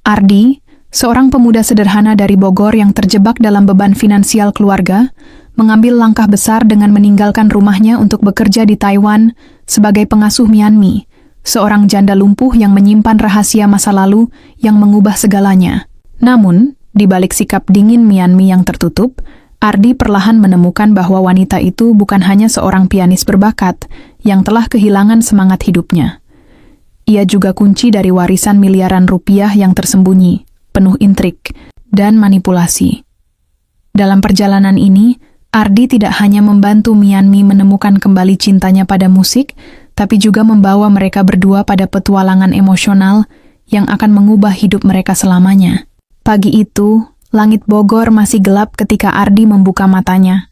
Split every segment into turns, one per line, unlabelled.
Ardi, seorang pemuda sederhana dari Bogor yang terjebak dalam beban finansial keluarga, mengambil langkah besar dengan meninggalkan rumahnya untuk bekerja di Taiwan sebagai pengasuh Mianmi, seorang janda lumpuh yang menyimpan rahasia masa lalu yang mengubah segalanya. Namun, di balik sikap dingin Mianmi yang tertutup, Ardi perlahan menemukan bahwa wanita itu bukan hanya seorang pianis berbakat yang telah kehilangan semangat hidupnya. Ia juga kunci dari warisan miliaran rupiah yang tersembunyi, penuh intrik dan manipulasi. Dalam perjalanan ini, Ardi tidak hanya membantu Mianmi menemukan kembali cintanya pada musik, tapi juga membawa mereka berdua pada petualangan emosional yang akan mengubah hidup mereka selamanya. Pagi itu, langit Bogor masih gelap ketika Ardi membuka matanya.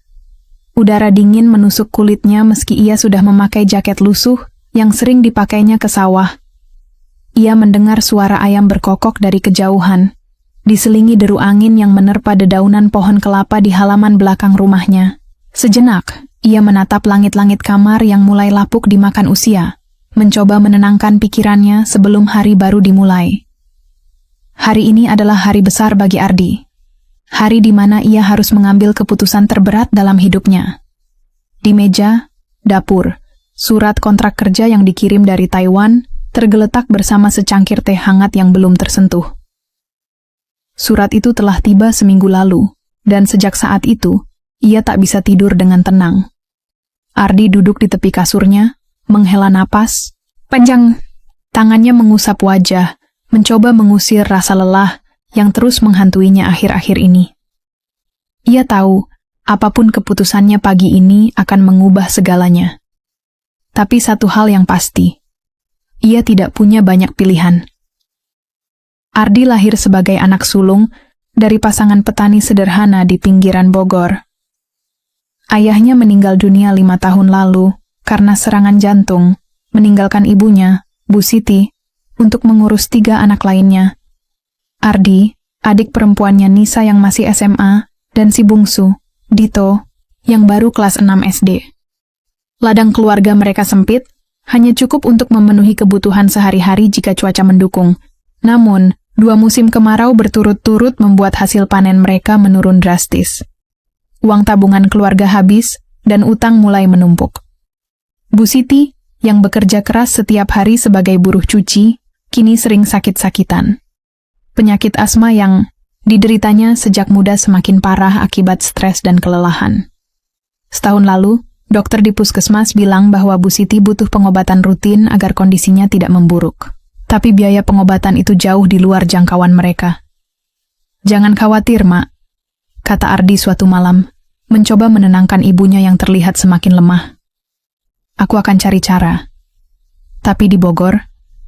Udara dingin menusuk kulitnya meski ia sudah memakai jaket lusuh yang sering dipakainya ke sawah. Ia mendengar suara ayam berkokok dari kejauhan, diselingi deru angin yang menerpa dedaunan pohon kelapa di halaman belakang rumahnya. Sejenak, ia menatap langit-langit kamar yang mulai lapuk dimakan usia, mencoba menenangkan pikirannya sebelum hari baru dimulai. Hari ini adalah hari besar bagi Ardi. Hari di mana ia harus mengambil keputusan terberat dalam hidupnya. Di meja, dapur, surat kontrak kerja yang dikirim dari Taiwan tergeletak bersama secangkir teh hangat yang belum tersentuh. Surat itu telah tiba seminggu lalu, dan sejak saat itu, ia tak bisa tidur dengan tenang. Ardi duduk di tepi kasurnya, menghela napas, panjang, tangannya mengusap wajah, mencoba mengusir rasa lelah yang terus menghantuinya akhir-akhir ini. Ia tahu, apapun keputusannya pagi ini akan mengubah segalanya. Tapi satu hal yang pasti, ia tidak punya banyak pilihan. Ardi lahir sebagai anak sulung dari pasangan petani sederhana di pinggiran Bogor. Ayahnya meninggal dunia 5 tahun lalu karena serangan jantung, meninggalkan ibunya, Bu Siti, untuk mengurus 3 anak lainnya. Ardi, adik perempuannya Nisa yang masih SMA, dan si bungsu, Dito, yang baru kelas 6 SD. Ladang keluarga mereka sempit, hanya cukup untuk memenuhi kebutuhan sehari-hari jika cuaca mendukung. Namun, 2 musim kemarau berturut-turut membuat hasil panen mereka menurun drastis. Uang tabungan keluarga habis, dan utang mulai menumpuk. Bu Siti, yang bekerja keras setiap hari sebagai buruh cuci, kini sering sakit-sakitan. Penyakit asma yang dideritanya sejak muda semakin parah akibat stres dan kelelahan. Setahun lalu, dokter di puskesmas bilang bahwa Bu Siti butuh pengobatan rutin agar kondisinya tidak memburuk. Tapi biaya pengobatan itu jauh di luar jangkauan mereka. "Jangan khawatir, Mak," kata Ardi suatu malam, mencoba menenangkan ibunya yang terlihat semakin lemah. "Aku akan cari cara. Tapi di Bogor,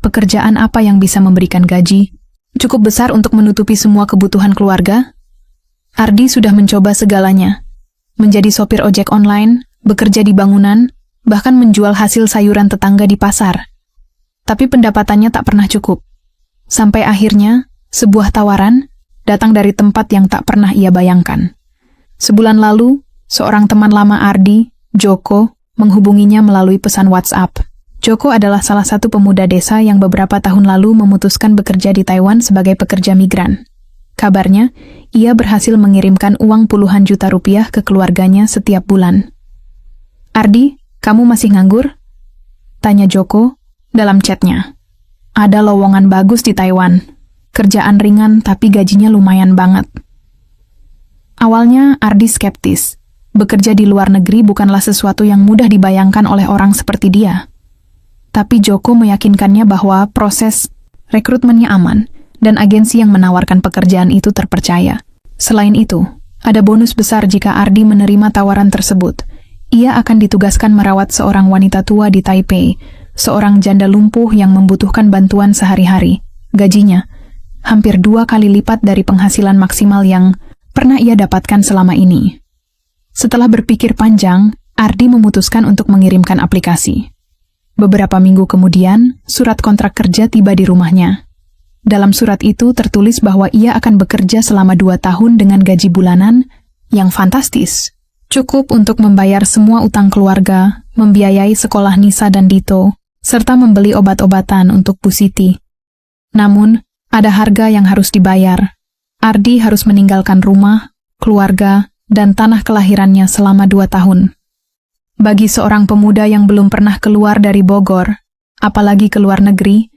pekerjaan apa yang bisa memberikan gaji cukup besar untuk menutupi semua kebutuhan keluarga?" Ardi sudah mencoba segalanya. Menjadi sopir ojek online, bekerja di bangunan, bahkan menjual hasil sayuran tetangga di pasar. Tapi pendapatannya tak pernah cukup. Sampai akhirnya, sebuah tawaran datang dari tempat yang tak pernah ia bayangkan. Sebulan lalu, seorang teman lama Ardi, Joko, menghubunginya melalui pesan WhatsApp. Joko adalah salah satu pemuda desa yang beberapa tahun lalu memutuskan bekerja di Taiwan sebagai pekerja migran. Kabarnya, ia berhasil mengirimkan uang puluhan juta rupiah ke keluarganya setiap bulan. "Ardi, kamu masih nganggur?" tanya Joko dalam chatnya. "Ada lowongan bagus di Taiwan. Kerjaan ringan tapi gajinya lumayan banget." Awalnya Ardi skeptis. Bekerja di luar negeri bukanlah sesuatu yang mudah dibayangkan oleh orang seperti dia. Tapi Joko meyakinkannya bahwa proses rekrutmennya aman dan agensi yang menawarkan pekerjaan itu terpercaya. Selain itu, ada bonus besar jika Ardi menerima tawaran tersebut. Ia akan ditugaskan merawat seorang wanita tua di Taipei, seorang janda lumpuh yang membutuhkan bantuan sehari-hari. Gajinya hampir 2 kali lipat dari penghasilan maksimal yang pernah ia dapatkan selama ini. Setelah berpikir panjang, Ardi memutuskan untuk mengirimkan aplikasi. Beberapa minggu kemudian, surat kontrak kerja tiba di rumahnya. Dalam surat itu tertulis bahwa ia akan bekerja selama 2 tahun dengan gaji bulanan yang fantastis. Cukup untuk membayar semua utang keluarga, membiayai sekolah Nisa dan Dito, serta membeli obat-obatan untuk Bu Siti. Namun, Ada harga yang harus dibayar. Ardi harus meninggalkan rumah, keluarga, dan tanah kelahirannya selama 2 tahun. Bagi seorang pemuda yang belum pernah keluar dari Bogor, apalagi ke luar negeri,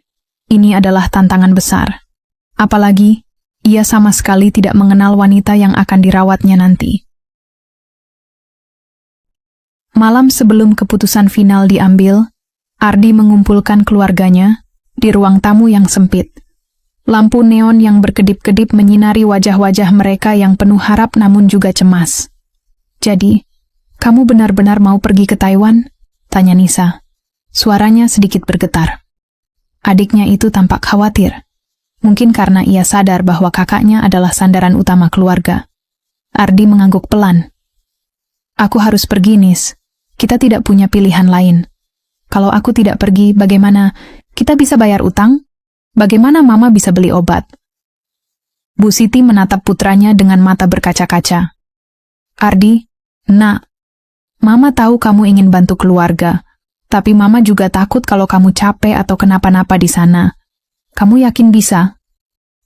ini adalah tantangan besar. Apalagi, ia sama sekali tidak mengenal wanita yang akan dirawatnya nanti. Malam sebelum keputusan final diambil, Ardi mengumpulkan keluarganya di ruang tamu yang sempit. Lampu neon yang berkedip-kedip menyinari wajah-wajah mereka yang penuh harap namun juga cemas. "Jadi, kamu benar-benar mau pergi ke Taiwan?" tanya Nisa. Suaranya sedikit bergetar. Adiknya itu tampak khawatir. Mungkin karena ia sadar bahwa kakaknya adalah sandaran utama keluarga. Ardi mengangguk pelan. "Aku harus pergi, Nis. Kita tidak punya pilihan lain. Kalau aku tidak pergi, bagaimana? Kita bisa bayar utang? Bagaimana Mama bisa beli obat?" Bu Siti menatap putranya dengan mata berkaca-kaca. "Ardi, Nak, Mama tahu kamu ingin bantu keluarga, tapi Mama juga takut kalau kamu capek atau kenapa-napa di sana. Kamu yakin bisa?"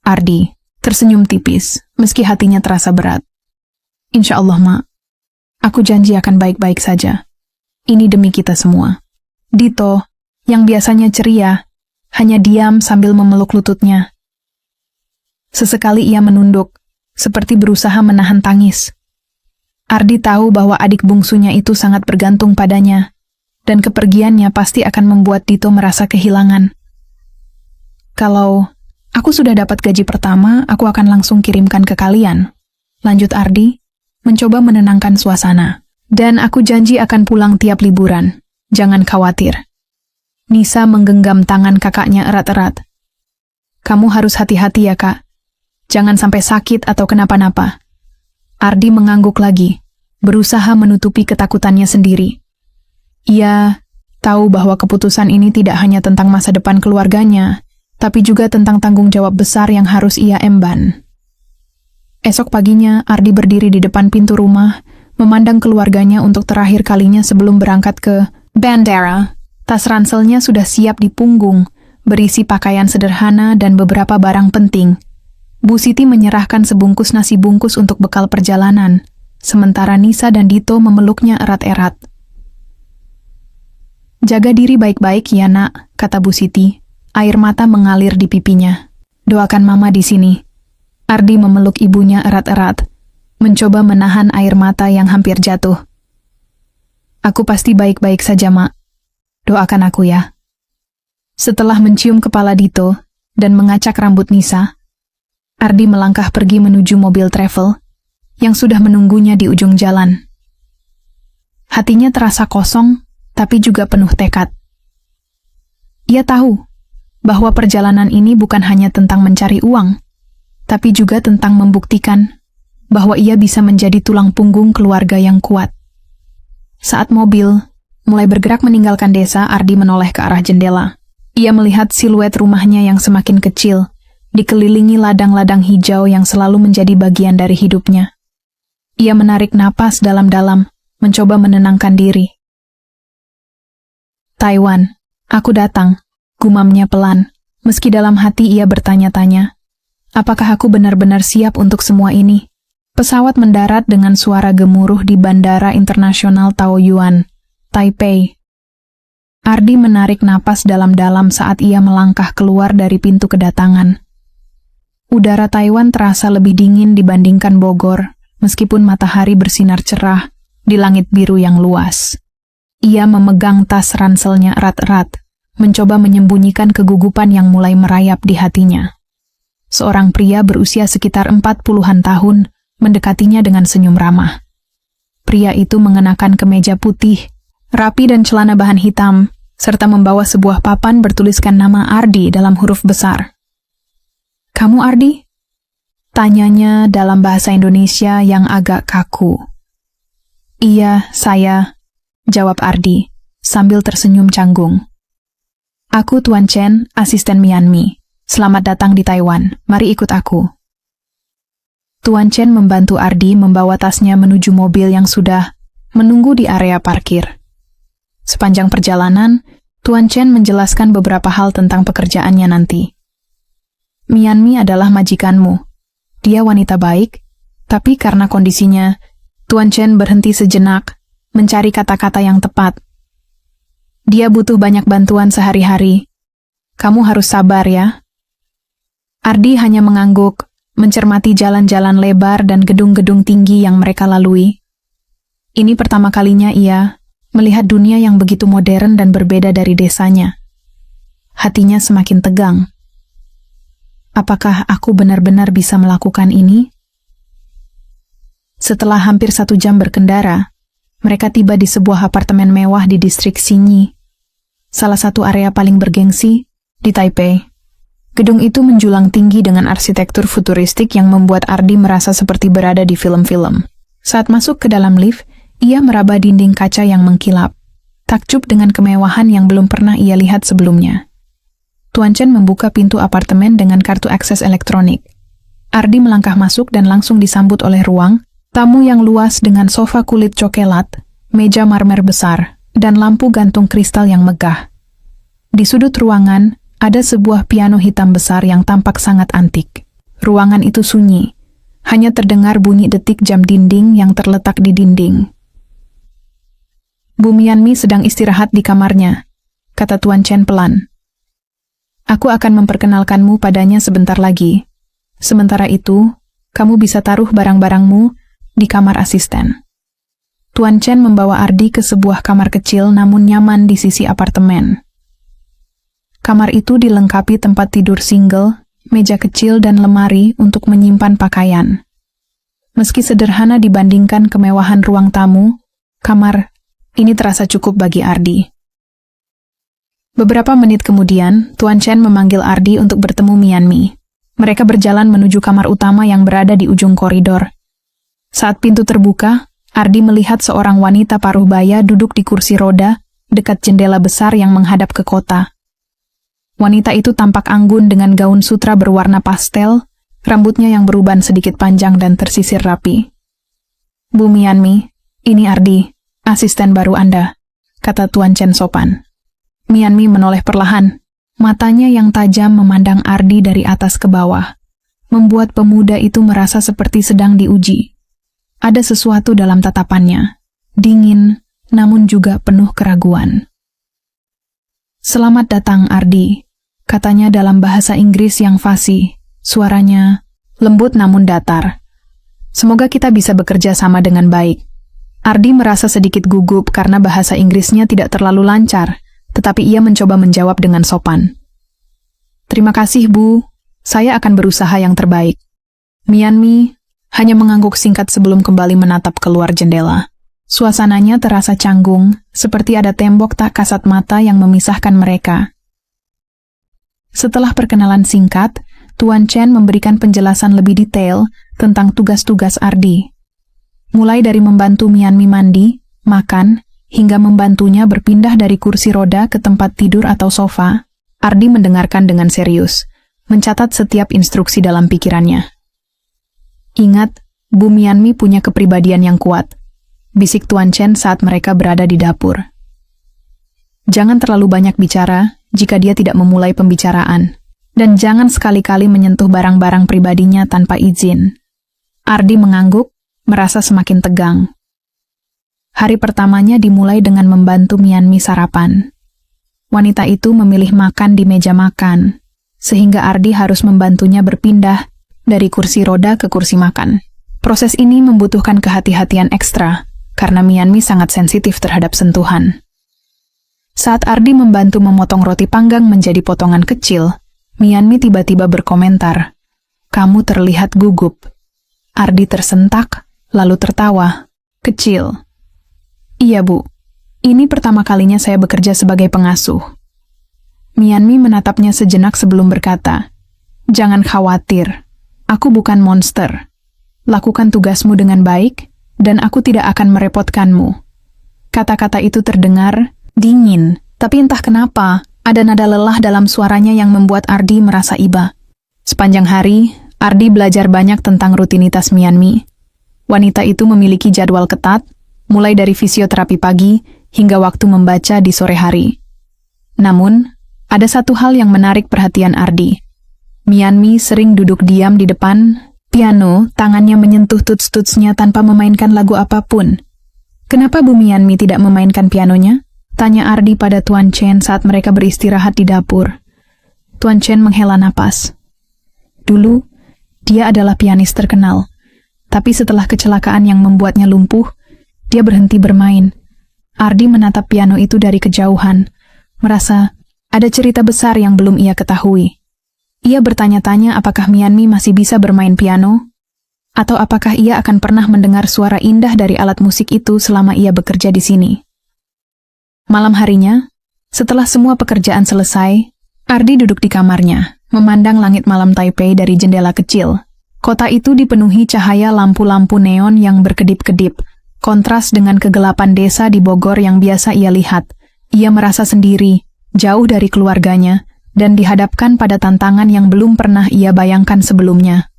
Ardi tersenyum tipis, meski hatinya terasa berat. "Insya Allah, Mak. Aku janji akan baik-baik saja. Ini demi kita semua." Dito, yang biasanya ceria, hanya diam sambil memeluk lututnya. Sesekali ia menunduk, seperti berusaha menahan tangis. Ardi tahu bahwa adik bungsunya itu sangat bergantung padanya, dan kepergiannya pasti akan membuat Dito merasa kehilangan. "Kalau aku sudah dapat gaji pertama, aku akan langsung kirimkan ke kalian," lanjut Ardi, mencoba menenangkan suasana. "Dan aku janji akan pulang tiap liburan. Jangan khawatir." Nisa menggenggam tangan kakaknya erat-erat. "Kamu harus hati-hati ya, Kak. Jangan sampai sakit atau kenapa-napa." Ardi mengangguk lagi, berusaha menutupi ketakutannya sendiri. Ia tahu bahwa keputusan ini tidak hanya tentang masa depan keluarganya, tapi juga tentang tanggung jawab besar yang harus ia emban. Esok paginya, Ardi berdiri di depan pintu rumah, memandang keluarganya untuk terakhir kalinya sebelum berangkat ke bandara. Tas ranselnya sudah siap di punggung, berisi pakaian sederhana dan beberapa barang penting. Bu Siti menyerahkan sebungkus nasi bungkus untuk bekal perjalanan, sementara Nisa dan Dito memeluknya erat-erat. "Jaga diri baik-baik ya, Nak," kata Bu Siti. Air mata mengalir di pipinya. "Doakan Mama di sini." Ardi memeluk ibunya erat-erat, mencoba menahan air mata yang hampir jatuh. "Aku pasti baik-baik saja, Mak. Doakan aku ya." Setelah mencium kepala Dito dan mengacak rambut Nisa, Ardi melangkah pergi menuju mobil travel yang sudah menunggunya di ujung jalan. Hatinya terasa kosong, tapi juga penuh tekad. Ia tahu bahwa perjalanan ini bukan hanya tentang mencari uang, tapi juga tentang membuktikan bahwa ia bisa menjadi tulang punggung keluarga yang kuat. Saat mobil mulai bergerak meninggalkan desa, Ardi menoleh ke arah jendela. Ia melihat siluet rumahnya yang semakin kecil, dikelilingi ladang-ladang hijau yang selalu menjadi bagian dari hidupnya. Ia menarik napas dalam-dalam, mencoba menenangkan diri. "Taiwan, aku datang," gumamnya pelan, meski dalam hati ia bertanya-tanya, apakah aku benar-benar siap untuk semua ini? Pesawat mendarat dengan suara gemuruh di Bandara Internasional Taoyuan, Taipei. Ardi menarik napas dalam-dalam saat ia melangkah keluar dari pintu kedatangan. Udara Taiwan terasa lebih dingin dibandingkan Bogor, meskipun matahari bersinar cerah di langit biru yang luas. Ia memegang tas ranselnya erat-erat, mencoba menyembunyikan kegugupan yang mulai merayap di hatinya. Seorang pria berusia sekitar 40-an tahun mendekatinya dengan senyum ramah. Pria itu mengenakan kemeja putih, rapi dan celana bahan hitam, serta membawa sebuah papan bertuliskan nama Ardi dalam huruf besar. "Kamu Ardi?" tanyanya dalam bahasa Indonesia yang agak kaku. "Iya, saya," jawab Ardi, sambil tersenyum canggung. "Aku Tuan Chen, asisten Mianmi. Selamat datang di Taiwan, mari ikut aku." Tuan Chen membantu Ardi membawa tasnya menuju mobil yang sudah menunggu di area parkir. Sepanjang perjalanan, Tuan Chen menjelaskan beberapa hal tentang pekerjaannya nanti. Mianmi adalah majikanmu. Dia wanita baik, tapi karena kondisinya, Tuan Chen berhenti sejenak, mencari kata-kata yang tepat. Dia butuh banyak bantuan sehari-hari. Kamu harus sabar ya. Ardi hanya mengangguk, mencermati jalan-jalan lebar dan gedung-gedung tinggi yang mereka lalui. Ini pertama kalinya ia melihat dunia yang begitu modern dan berbeda dari desanya. Hatinya semakin tegang. Apakah aku benar-benar bisa melakukan ini? Setelah hampir 1 jam berkendara, mereka tiba di sebuah apartemen mewah di distrik Xinyi, salah satu area paling bergengsi di Taipei. Gedung itu menjulang tinggi dengan arsitektur futuristik yang membuat Ardi merasa seperti berada di film-film. Saat masuk ke dalam lift, ia meraba dinding kaca yang mengkilap, takjub dengan kemewahan yang belum pernah ia lihat sebelumnya. Tuan Chen membuka pintu apartemen dengan kartu akses elektronik. Ardi melangkah masuk dan langsung disambut oleh ruang tamu yang luas dengan sofa kulit coklat, meja marmer besar, dan lampu gantung kristal yang megah. Di sudut ruangan, ada sebuah piano hitam besar yang tampak sangat antik. Ruangan itu sunyi, hanya terdengar bunyi detik jam dinding yang terletak di dinding. Bu Mianmi sedang istirahat di kamarnya, kata Tuan Chen pelan. Aku akan memperkenalkanmu padanya sebentar lagi. Sementara itu, kamu bisa taruh barang-barangmu di kamar asisten. Tuan Chen membawa Ardi ke sebuah kamar kecil namun nyaman di sisi apartemen. Kamar itu dilengkapi tempat tidur single, meja kecil dan lemari untuk menyimpan pakaian. Meski sederhana dibandingkan kemewahan ruang tamu, kamar ini terasa cukup bagi Ardi. Beberapa menit kemudian, Tuan Chen memanggil Ardi untuk bertemu Mianmi. Mereka berjalan menuju kamar utama yang berada di ujung koridor. Saat pintu terbuka, Ardi melihat seorang wanita paruh baya duduk di kursi roda dekat jendela besar yang menghadap ke kota. Wanita itu tampak anggun dengan gaun sutra berwarna pastel, rambutnya yang beruban sedikit panjang dan tersisir rapi. Bu Mianmi, ini Ardi, asisten baru Anda, kata Tuan Chen sopan. Mianmi menoleh perlahan, matanya yang tajam memandang Ardi dari atas ke bawah, membuat pemuda itu merasa seperti sedang diuji. Ada sesuatu dalam tatapannya, dingin, namun juga penuh keraguan. Selamat datang Ardi, katanya dalam bahasa Inggris yang fasih, suaranya lembut namun datar. Semoga kita bisa bekerja sama dengan baik. Ardi merasa sedikit gugup karena bahasa Inggrisnya tidak terlalu lancar, tetapi ia mencoba menjawab dengan sopan. Terima kasih Bu, saya akan berusaha yang terbaik. Mianmi hanya mengangguk singkat sebelum kembali menatap keluar jendela. Suasananya terasa canggung, seperti ada tembok tak kasat mata yang memisahkan mereka. Setelah perkenalan singkat, Tuan Chen memberikan penjelasan lebih detail tentang tugas-tugas Ardi. Mulai dari membantu Mianmi mandi, makan, hingga membantunya berpindah dari kursi roda ke tempat tidur atau sofa, Ardi mendengarkan dengan serius, mencatat setiap instruksi dalam pikirannya. Ingat, Bu Mianmi punya kepribadian yang kuat, bisik Tuan Chen saat mereka berada di dapur. Jangan terlalu banyak bicara jika dia tidak memulai pembicaraan, dan jangan sekali-kali menyentuh barang-barang pribadinya tanpa izin. Ardi mengangguk, merasa semakin tegang. Hari pertamanya dimulai dengan membantu Mianmi sarapan. Wanita itu memilih makan di meja makan, sehingga Ardi harus membantunya berpindah dari kursi roda ke kursi makan. Proses ini membutuhkan kehati-hatian ekstra, karena Mianmi sangat sensitif terhadap sentuhan. Saat Ardi membantu memotong roti panggang menjadi potongan kecil, Mianmi tiba-tiba berkomentar, "Kamu terlihat gugup." Ardi tersentak, lalu tertawa. "Kecil." "Iya, Bu. Ini pertama kalinya saya bekerja sebagai pengasuh." Mianmi menatapnya sejenak sebelum berkata, "Jangan khawatir, aku bukan monster. Lakukan tugasmu dengan baik, dan aku tidak akan merepotkanmu." Kata-kata itu terdengar dingin, tapi entah kenapa, ada nada lelah dalam suaranya yang membuat Ardi merasa iba. Sepanjang hari, Ardi belajar banyak tentang rutinitas Mianmi. Wanita itu memiliki jadwal ketat, mulai dari fisioterapi pagi hingga waktu membaca di sore hari. Namun, ada satu hal yang menarik perhatian Ardi. Mianmi sering duduk diam di depan piano, tangannya menyentuh tuts-tutsnya tanpa memainkan lagu apapun. "Kenapa Bu Mianmi tidak memainkan pianonya?" tanya Ardi pada Tuan Chen saat mereka beristirahat di dapur. Tuan Chen menghela napas. Dulu, dia adalah pianis terkenal. Tapi setelah kecelakaan yang membuatnya lumpuh, dia berhenti bermain. Ardi menatap piano itu dari kejauhan, merasa ada cerita besar yang belum ia ketahui. Ia bertanya-tanya apakah Mianmi masih bisa bermain piano, atau apakah ia akan pernah mendengar suara indah dari alat musik itu selama ia bekerja di sini. Malam harinya, setelah semua pekerjaan selesai, Ardi duduk di kamarnya, memandang langit malam Taipei dari jendela kecil. Kota itu dipenuhi cahaya lampu-lampu neon yang berkedip-kedip, kontras dengan kegelapan desa di Bogor yang biasa ia lihat. Ia merasa sendiri, jauh dari keluarganya, dan dihadapkan pada tantangan yang belum pernah ia bayangkan sebelumnya.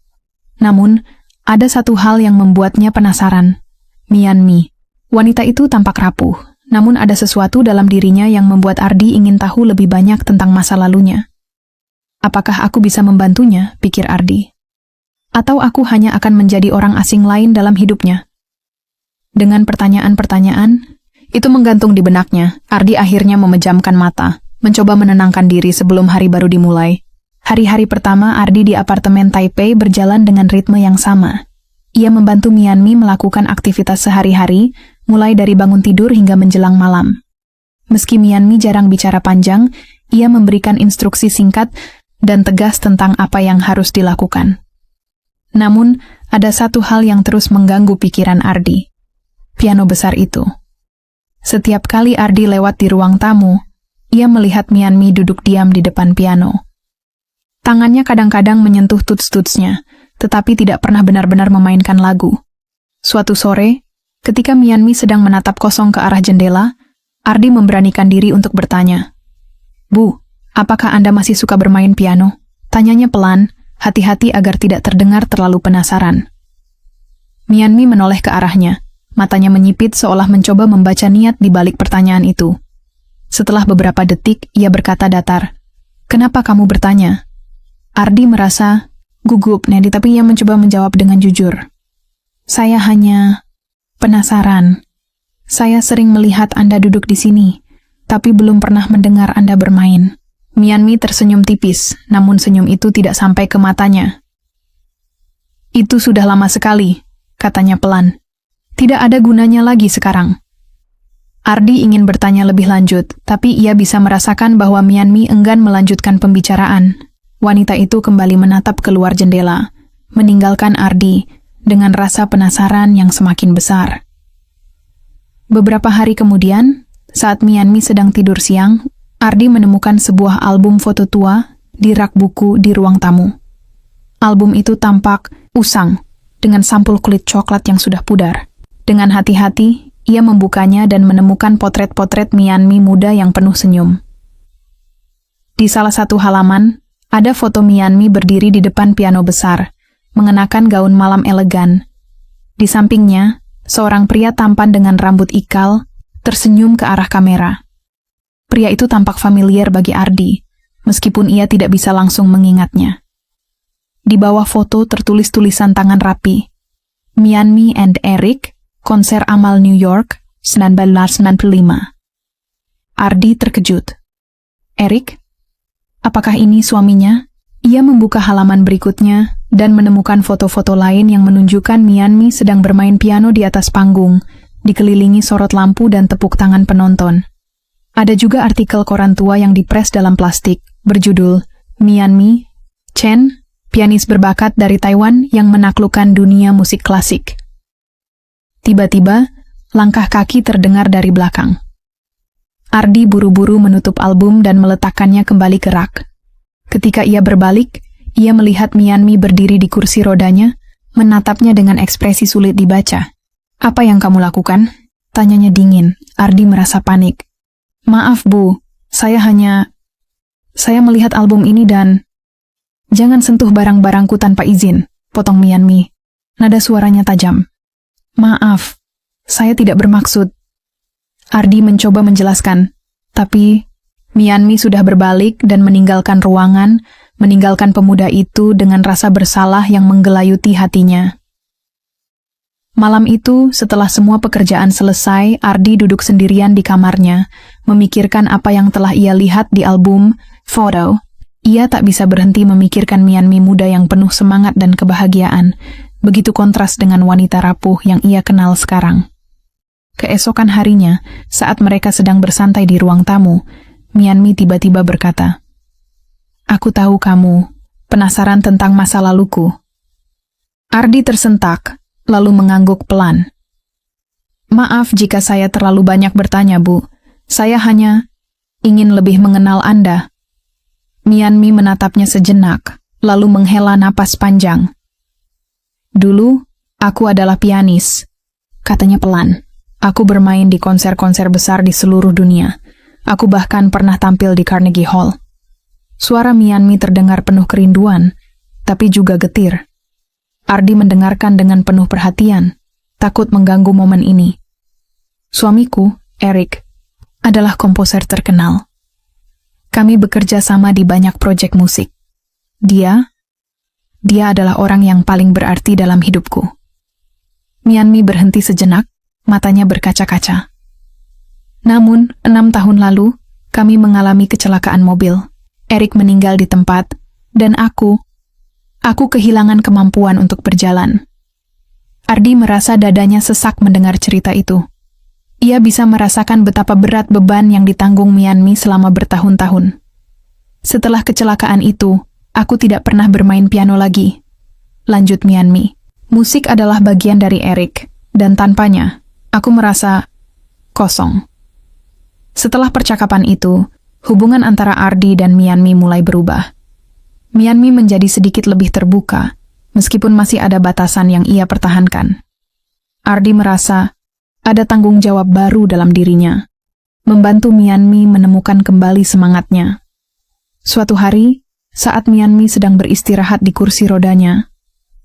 Namun, ada satu hal yang membuatnya penasaran. Mianmi. Wanita itu tampak rapuh, namun ada sesuatu dalam dirinya yang membuat Ardi ingin tahu lebih banyak tentang masa lalunya. Apakah aku bisa membantunya, pikir Ardi. Atau aku hanya akan menjadi orang asing lain dalam hidupnya? Dengan pertanyaan-pertanyaan, itu menggantung di benaknya, Ardi akhirnya memejamkan mata, mencoba menenangkan diri sebelum hari baru dimulai. Hari-hari pertama Ardi di apartemen Taipei berjalan dengan ritme yang sama. Ia membantu Mianmi melakukan aktivitas sehari-hari, mulai dari bangun tidur hingga menjelang malam. Meski Mianmi jarang bicara panjang, ia memberikan instruksi singkat dan tegas tentang apa yang harus dilakukan. Namun, ada satu hal yang terus mengganggu pikiran Ardi. Piano besar itu. Setiap kali Ardi lewat di ruang tamu, ia melihat Mianmi duduk diam di depan piano. Tangannya kadang-kadang menyentuh tuts-tutsnya, tetapi tidak pernah benar-benar memainkan lagu. Suatu sore, ketika Mianmi sedang menatap kosong ke arah jendela, Ardi memberanikan diri untuk bertanya. "Bu, apakah Anda masih suka bermain piano?" Tanyanya pelan, hati-hati agar tidak terdengar terlalu penasaran. Mianmi menoleh ke arahnya, matanya menyipit seolah mencoba membaca niat di balik pertanyaan itu. Setelah beberapa detik, ia berkata datar, "Kenapa kamu bertanya?" Ardi merasa gugup, tapi ia mencoba menjawab dengan jujur. "Saya hanya penasaran. Saya sering melihat Anda duduk di sini, tapi belum pernah mendengar Anda bermain." Mianmi tersenyum tipis, namun senyum itu tidak sampai ke matanya. "Itu sudah lama sekali," katanya pelan. "Tidak ada gunanya lagi sekarang." Ardi ingin bertanya lebih lanjut, tapi ia bisa merasakan bahwa Mianmi enggan melanjutkan pembicaraan. Wanita itu kembali menatap keluar jendela, meninggalkan Ardi dengan rasa penasaran yang semakin besar. Beberapa hari kemudian, saat Mianmi sedang tidur siang, Ardi menemukan sebuah album foto tua di rak buku di ruang tamu. Album itu tampak usang, dengan sampul kulit coklat yang sudah pudar. Dengan hati-hati, ia membukanya dan menemukan potret-potret Mianmi muda yang penuh senyum. Di salah satu halaman, ada foto Mianmi berdiri di depan piano besar, mengenakan gaun malam elegan. Di sampingnya, seorang pria tampan dengan rambut ikal, tersenyum ke arah kamera. Pria itu tampak familiar bagi Ardi, meskipun ia tidak bisa langsung mengingatnya. Di bawah foto tertulis tulisan tangan rapi, "Mianmi and Eric, konser Amal New York, 1995. Ardi terkejut. "Eric? Apakah ini suaminya?" Ia membuka halaman berikutnya dan menemukan foto-foto lain yang menunjukkan Mianmi sedang bermain piano di atas panggung, dikelilingi sorot lampu dan tepuk tangan penonton. Ada juga artikel koran tua yang dipres dalam plastik, berjudul Mianmi Chen, pianis berbakat dari Taiwan yang menaklukkan dunia musik klasik. Tiba-tiba, langkah kaki terdengar dari belakang. Ardi buru-buru menutup album dan meletakkannya kembali ke rak. Ketika ia berbalik, ia melihat Mianmi berdiri di kursi rodanya, menatapnya dengan ekspresi sulit dibaca. "Apa yang kamu lakukan?" tanyanya dingin. Ardi merasa panik. "Maaf, Bu, saya melihat album ini dan..." "Jangan sentuh barang-barangku tanpa izin," potong Mianmi. Nada suaranya tajam. "Maaf, saya tidak bermaksud." Ardi mencoba menjelaskan, tapi Mianmi sudah berbalik dan meninggalkan ruangan meninggalkan pemuda itu dengan rasa bersalah yang menggelayuti hatinya. Malam itu, setelah semua pekerjaan selesai, Ardi duduk sendirian di kamarnya, memikirkan apa yang telah ia lihat di album foto. Ia tak bisa berhenti memikirkan Mianmi muda yang penuh semangat dan kebahagiaan, begitu kontras dengan wanita rapuh yang ia kenal sekarang. Keesokan harinya, saat mereka sedang bersantai di ruang tamu, Mianmi tiba-tiba berkata, "Aku tahu kamu penasaran tentang masa laluku." Ardi tersentak, lalu mengangguk pelan. "Maaf jika saya terlalu banyak bertanya, Bu. Saya hanya ingin lebih mengenal Anda." Mianmi menatapnya sejenak, lalu menghela napas panjang. "Dulu, aku adalah pianis," katanya pelan. "Aku bermain di konser-konser besar di seluruh dunia. Aku bahkan pernah tampil di Carnegie Hall." Suara Mianmi terdengar penuh kerinduan, tapi juga getir. Ardi mendengarkan dengan penuh perhatian, takut mengganggu momen ini. "Suamiku, Eric, adalah komposer terkenal. Kami bekerja sama di banyak proyek musik. Dia adalah orang yang paling berarti dalam hidupku." Mianmi berhenti sejenak, matanya berkaca-kaca. "Namun, 6 tahun lalu, kami mengalami kecelakaan mobil. Eric meninggal di tempat, dan aku kehilangan kemampuan untuk berjalan." Ardi merasa dadanya sesak mendengar cerita itu. Ia bisa merasakan betapa berat beban yang ditanggung Mianmi selama bertahun-tahun. "Setelah kecelakaan itu, aku tidak pernah bermain piano lagi," lanjut Mianmi. "Musik adalah bagian dari Eric, dan tanpanya, aku merasa kosong." Setelah percakapan itu, hubungan antara Ardi dan Mianmi mulai berubah. Mianmi menjadi sedikit lebih terbuka, meskipun masih ada batasan yang ia pertahankan. Ardi merasa ada tanggung jawab baru dalam dirinya, membantu Mianmi menemukan kembali semangatnya. Suatu hari, saat Mianmi sedang beristirahat di kursi rodanya,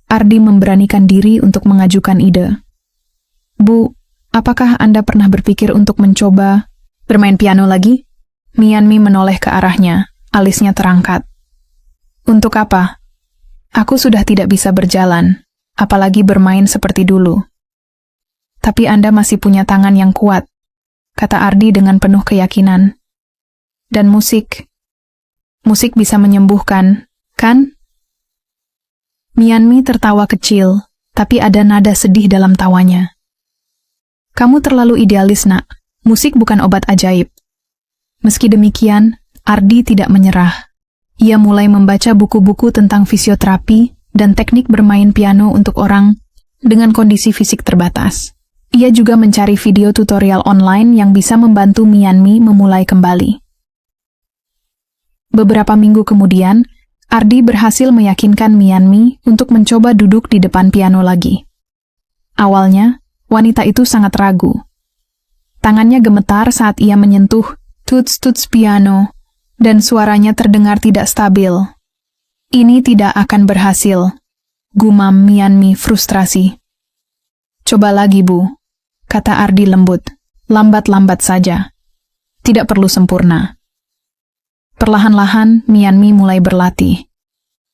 Ardi memberanikan diri untuk mengajukan ide. "Bu, apakah Anda pernah berpikir untuk mencoba bermain piano lagi?" Mianmi menoleh ke arahnya, alisnya terangkat. "Untuk apa? Aku sudah tidak bisa berjalan, apalagi bermain seperti dulu." "Tapi Anda masih punya tangan yang kuat," kata Ardi dengan penuh keyakinan. "Dan musik bisa menyembuhkan, kan?" Mianmi tertawa kecil, tapi ada nada sedih dalam tawanya. "Kamu terlalu idealis, Nak. Musik bukan obat ajaib." Meski demikian, Ardi tidak menyerah. Ia mulai membaca buku-buku tentang fisioterapi dan teknik bermain piano untuk orang dengan kondisi fisik terbatas. Ia juga mencari video tutorial online yang bisa membantu Mianmi memulai kembali. Beberapa minggu kemudian, Ardi berhasil meyakinkan Mianmi untuk mencoba duduk di depan piano lagi. Awalnya, wanita itu sangat ragu. Tangannya gemetar saat ia menyentuh tuts-tuts piano, dan suaranya terdengar tidak stabil. "Ini tidak akan berhasil," gumam Mianmi frustrasi. "Coba lagi, Bu," kata Ardi lembut. "Lambat-lambat saja. Tidak perlu sempurna." Perlahan-lahan, Mianmi mulai berlatih.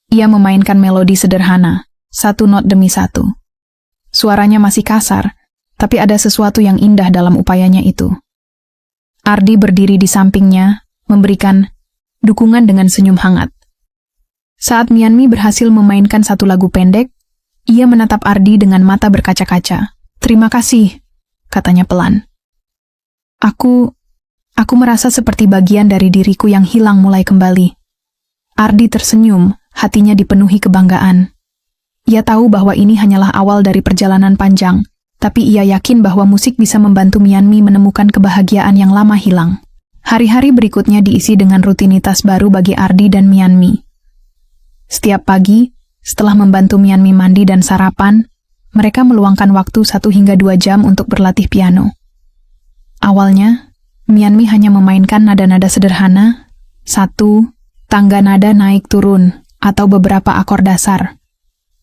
Ia memainkan melodi sederhana, satu not demi satu. Suaranya masih kasar, tapi ada sesuatu yang indah dalam upayanya itu. Ardi berdiri di sampingnya, memberikan dukungan dengan senyum hangat. Saat Mianmi berhasil memainkan satu lagu pendek, ia menatap Ardi dengan mata berkaca-kaca. "Terima kasih," katanya pelan. Aku merasa seperti bagian dari diriku yang hilang mulai kembali." Ardi tersenyum, hatinya dipenuhi kebanggaan. Ia tahu bahwa ini hanyalah awal dari perjalanan panjang, tapi ia yakin bahwa musik bisa membantu Mianmi menemukan kebahagiaan yang lama hilang. Hari-hari berikutnya diisi dengan rutinitas baru bagi Ardi dan Mianmi. Setiap pagi, setelah membantu Mianmi mandi dan sarapan, mereka meluangkan waktu 1 hingga 2 jam untuk berlatih piano. Awalnya, Mianmi hanya memainkan nada-nada sederhana, 1 tangga nada naik turun, atau beberapa akor dasar.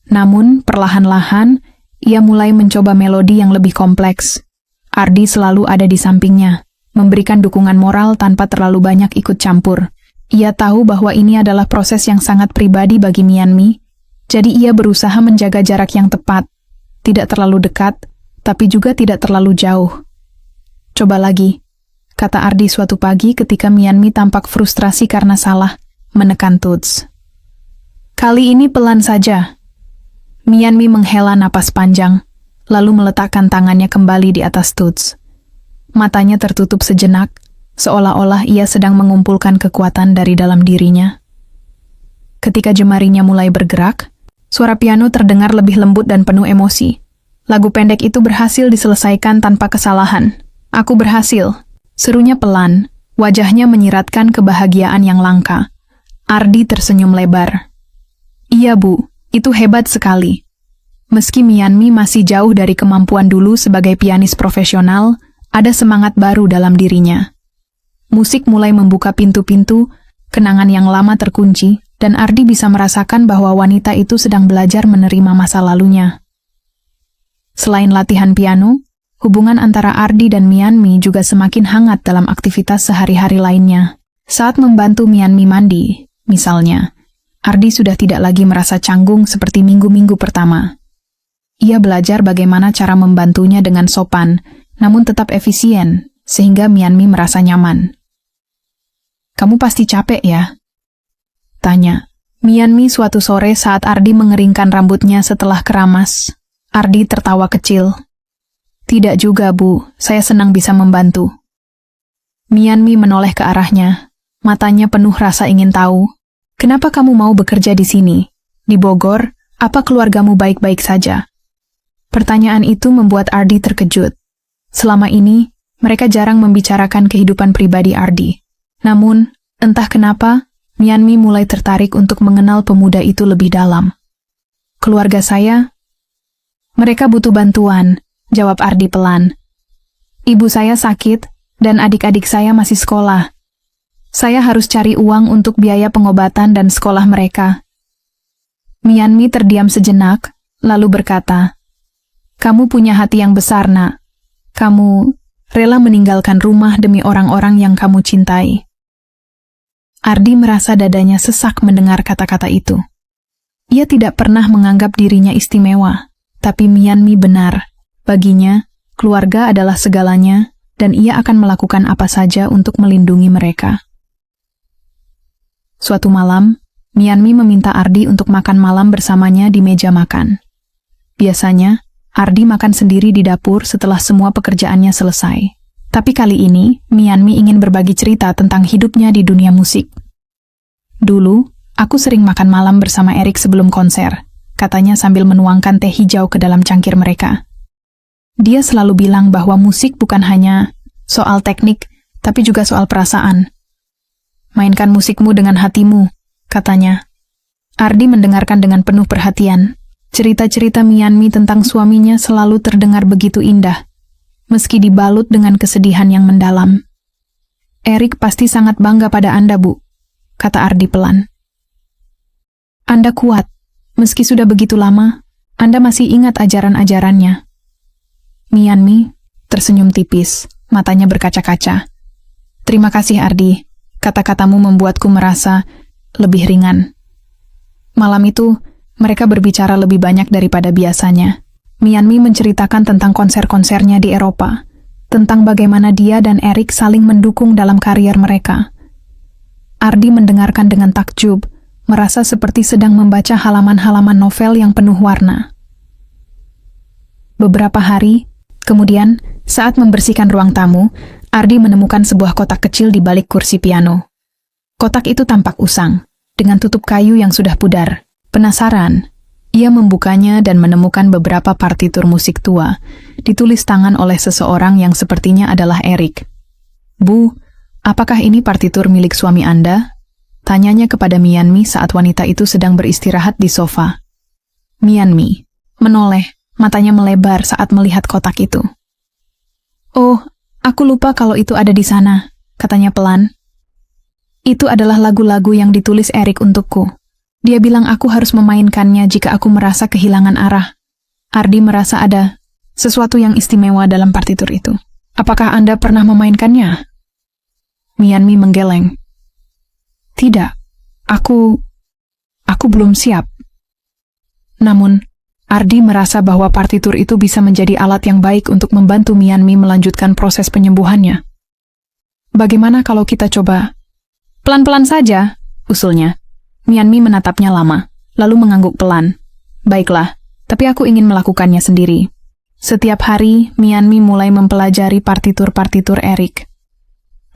Namun, perlahan-lahan, ia mulai mencoba melodi yang lebih kompleks. Ardi selalu ada di sampingnya, memberikan dukungan moral tanpa terlalu banyak ikut campur. Ia tahu bahwa ini adalah proses yang sangat pribadi bagi Mianmi, jadi ia berusaha menjaga jarak yang tepat, tidak terlalu dekat, tapi juga tidak terlalu jauh. Coba lagi, kata Ardi suatu pagi ketika Mianmi tampak frustrasi karena salah menekan tuts. Kali ini pelan saja. Mianmi menghela napas panjang, lalu meletakkan tangannya kembali di atas tuts. Matanya tertutup sejenak, seolah-olah ia sedang mengumpulkan kekuatan dari dalam dirinya. Ketika jemarinya mulai bergerak, suara piano terdengar lebih lembut dan penuh emosi. Lagu pendek itu berhasil diselesaikan tanpa kesalahan. Aku berhasil, serunya pelan, wajahnya menyiratkan kebahagiaan yang langka. Ardi tersenyum lebar. Iya Bu, itu hebat sekali. Meski Mianmi masih jauh dari kemampuan dulu sebagai pianis profesional, ada semangat baru dalam dirinya. Musik mulai membuka pintu-pintu, kenangan yang lama terkunci, dan Ardi bisa merasakan bahwa wanita itu sedang belajar menerima masa lalunya. Selain latihan piano, hubungan antara Ardi dan Mianmi juga semakin hangat dalam aktivitas sehari-hari lainnya. Saat membantu Mianmi mandi, misalnya, Ardi sudah tidak lagi merasa canggung seperti minggu-minggu pertama. Ia belajar bagaimana cara membantunya dengan sopan, namun tetap efisien, sehingga Mianmi merasa nyaman. Kamu pasti capek ya? Tanya Mianmi suatu sore saat Ardi mengeringkan rambutnya setelah keramas. Ardi tertawa kecil. Tidak juga, Bu. Saya senang bisa membantu. Mianmi menoleh ke arahnya. Matanya penuh rasa ingin tahu. Kenapa kamu mau bekerja di sini? Di Bogor, apa keluargamu baik-baik saja? Pertanyaan itu membuat Ardi terkejut. Selama ini, mereka jarang membicarakan kehidupan pribadi Ardi. Namun, entah kenapa, Mianmi mulai tertarik untuk mengenal pemuda itu lebih dalam. Keluarga saya? Mereka butuh bantuan, jawab Ardi pelan. Ibu saya sakit, dan adik-adik saya masih sekolah. Saya harus cari uang untuk biaya pengobatan dan sekolah mereka. Mianmi terdiam sejenak, lalu berkata, Kamu punya hati yang besar, Nak. Kamu rela meninggalkan rumah demi orang-orang yang kamu cintai. Ardi merasa dadanya sesak mendengar kata-kata itu. Ia tidak pernah menganggap dirinya istimewa, tapi Mianmi benar. Baginya, keluarga adalah segalanya, dan ia akan melakukan apa saja untuk melindungi mereka. Suatu malam, Mianmi meminta Ardi untuk makan malam bersamanya di meja makan. Biasanya, Ardi makan sendiri di dapur setelah semua pekerjaannya selesai. Tapi kali ini, Mianmi ingin berbagi cerita tentang hidupnya di dunia musik. Dulu, aku sering makan malam bersama Erik sebelum konser, katanya sambil menuangkan teh hijau ke dalam cangkir mereka. Dia selalu bilang bahwa musik bukan hanya soal teknik, tapi juga soal perasaan. Mainkan musikmu dengan hatimu, katanya. Ardi mendengarkan dengan penuh perhatian. Cerita-cerita Mianmi tentang suaminya selalu terdengar begitu indah, meski dibalut dengan kesedihan yang mendalam. Erik pasti sangat bangga pada Anda, Bu, kata Ardi pelan. Anda kuat, meski sudah begitu lama, Anda masih ingat ajaran-ajarannya. Mianmi tersenyum tipis, matanya berkaca-kaca. Terima kasih, Ardi. Kata-katamu membuatku merasa lebih ringan. Malam itu, mereka berbicara lebih banyak daripada biasanya. Mianmi menceritakan tentang konser-konsernya di Eropa, tentang bagaimana dia dan Erik saling mendukung dalam karier mereka. Ardi mendengarkan dengan takjub, merasa seperti sedang membaca halaman-halaman novel yang penuh warna. Beberapa hari kemudian, saat membersihkan ruang tamu, Ardi menemukan sebuah kotak kecil di balik kursi piano. Kotak itu tampak usang, dengan tutup kayu yang sudah pudar. Penasaran, ia membukanya dan menemukan beberapa partitur musik tua, ditulis tangan oleh seseorang yang sepertinya adalah Erik. Bu, apakah ini partitur milik suami Anda? Tanyanya kepada Mianmi saat wanita itu sedang beristirahat di sofa. Mianmi menoleh, matanya melebar saat melihat kotak itu. Oh, aku lupa kalau itu ada di sana, katanya pelan. Itu adalah lagu-lagu yang ditulis Erik untukku. Dia bilang aku harus memainkannya jika aku merasa kehilangan arah. Ardi merasa ada sesuatu yang istimewa dalam partitur itu. Apakah Anda pernah memainkannya? Mianmi menggeleng. Tidak, aku belum siap. Namun, Ardi merasa bahwa partitur itu bisa menjadi alat yang baik untuk membantu Mianmi melanjutkan proses penyembuhannya. Bagaimana kalau kita coba? Pelan-pelan saja, usulnya. Mianmi menatapnya lama, lalu mengangguk pelan. Baiklah, tapi aku ingin melakukannya sendiri. Setiap hari, Mianmi mulai mempelajari partitur-partitur Eric.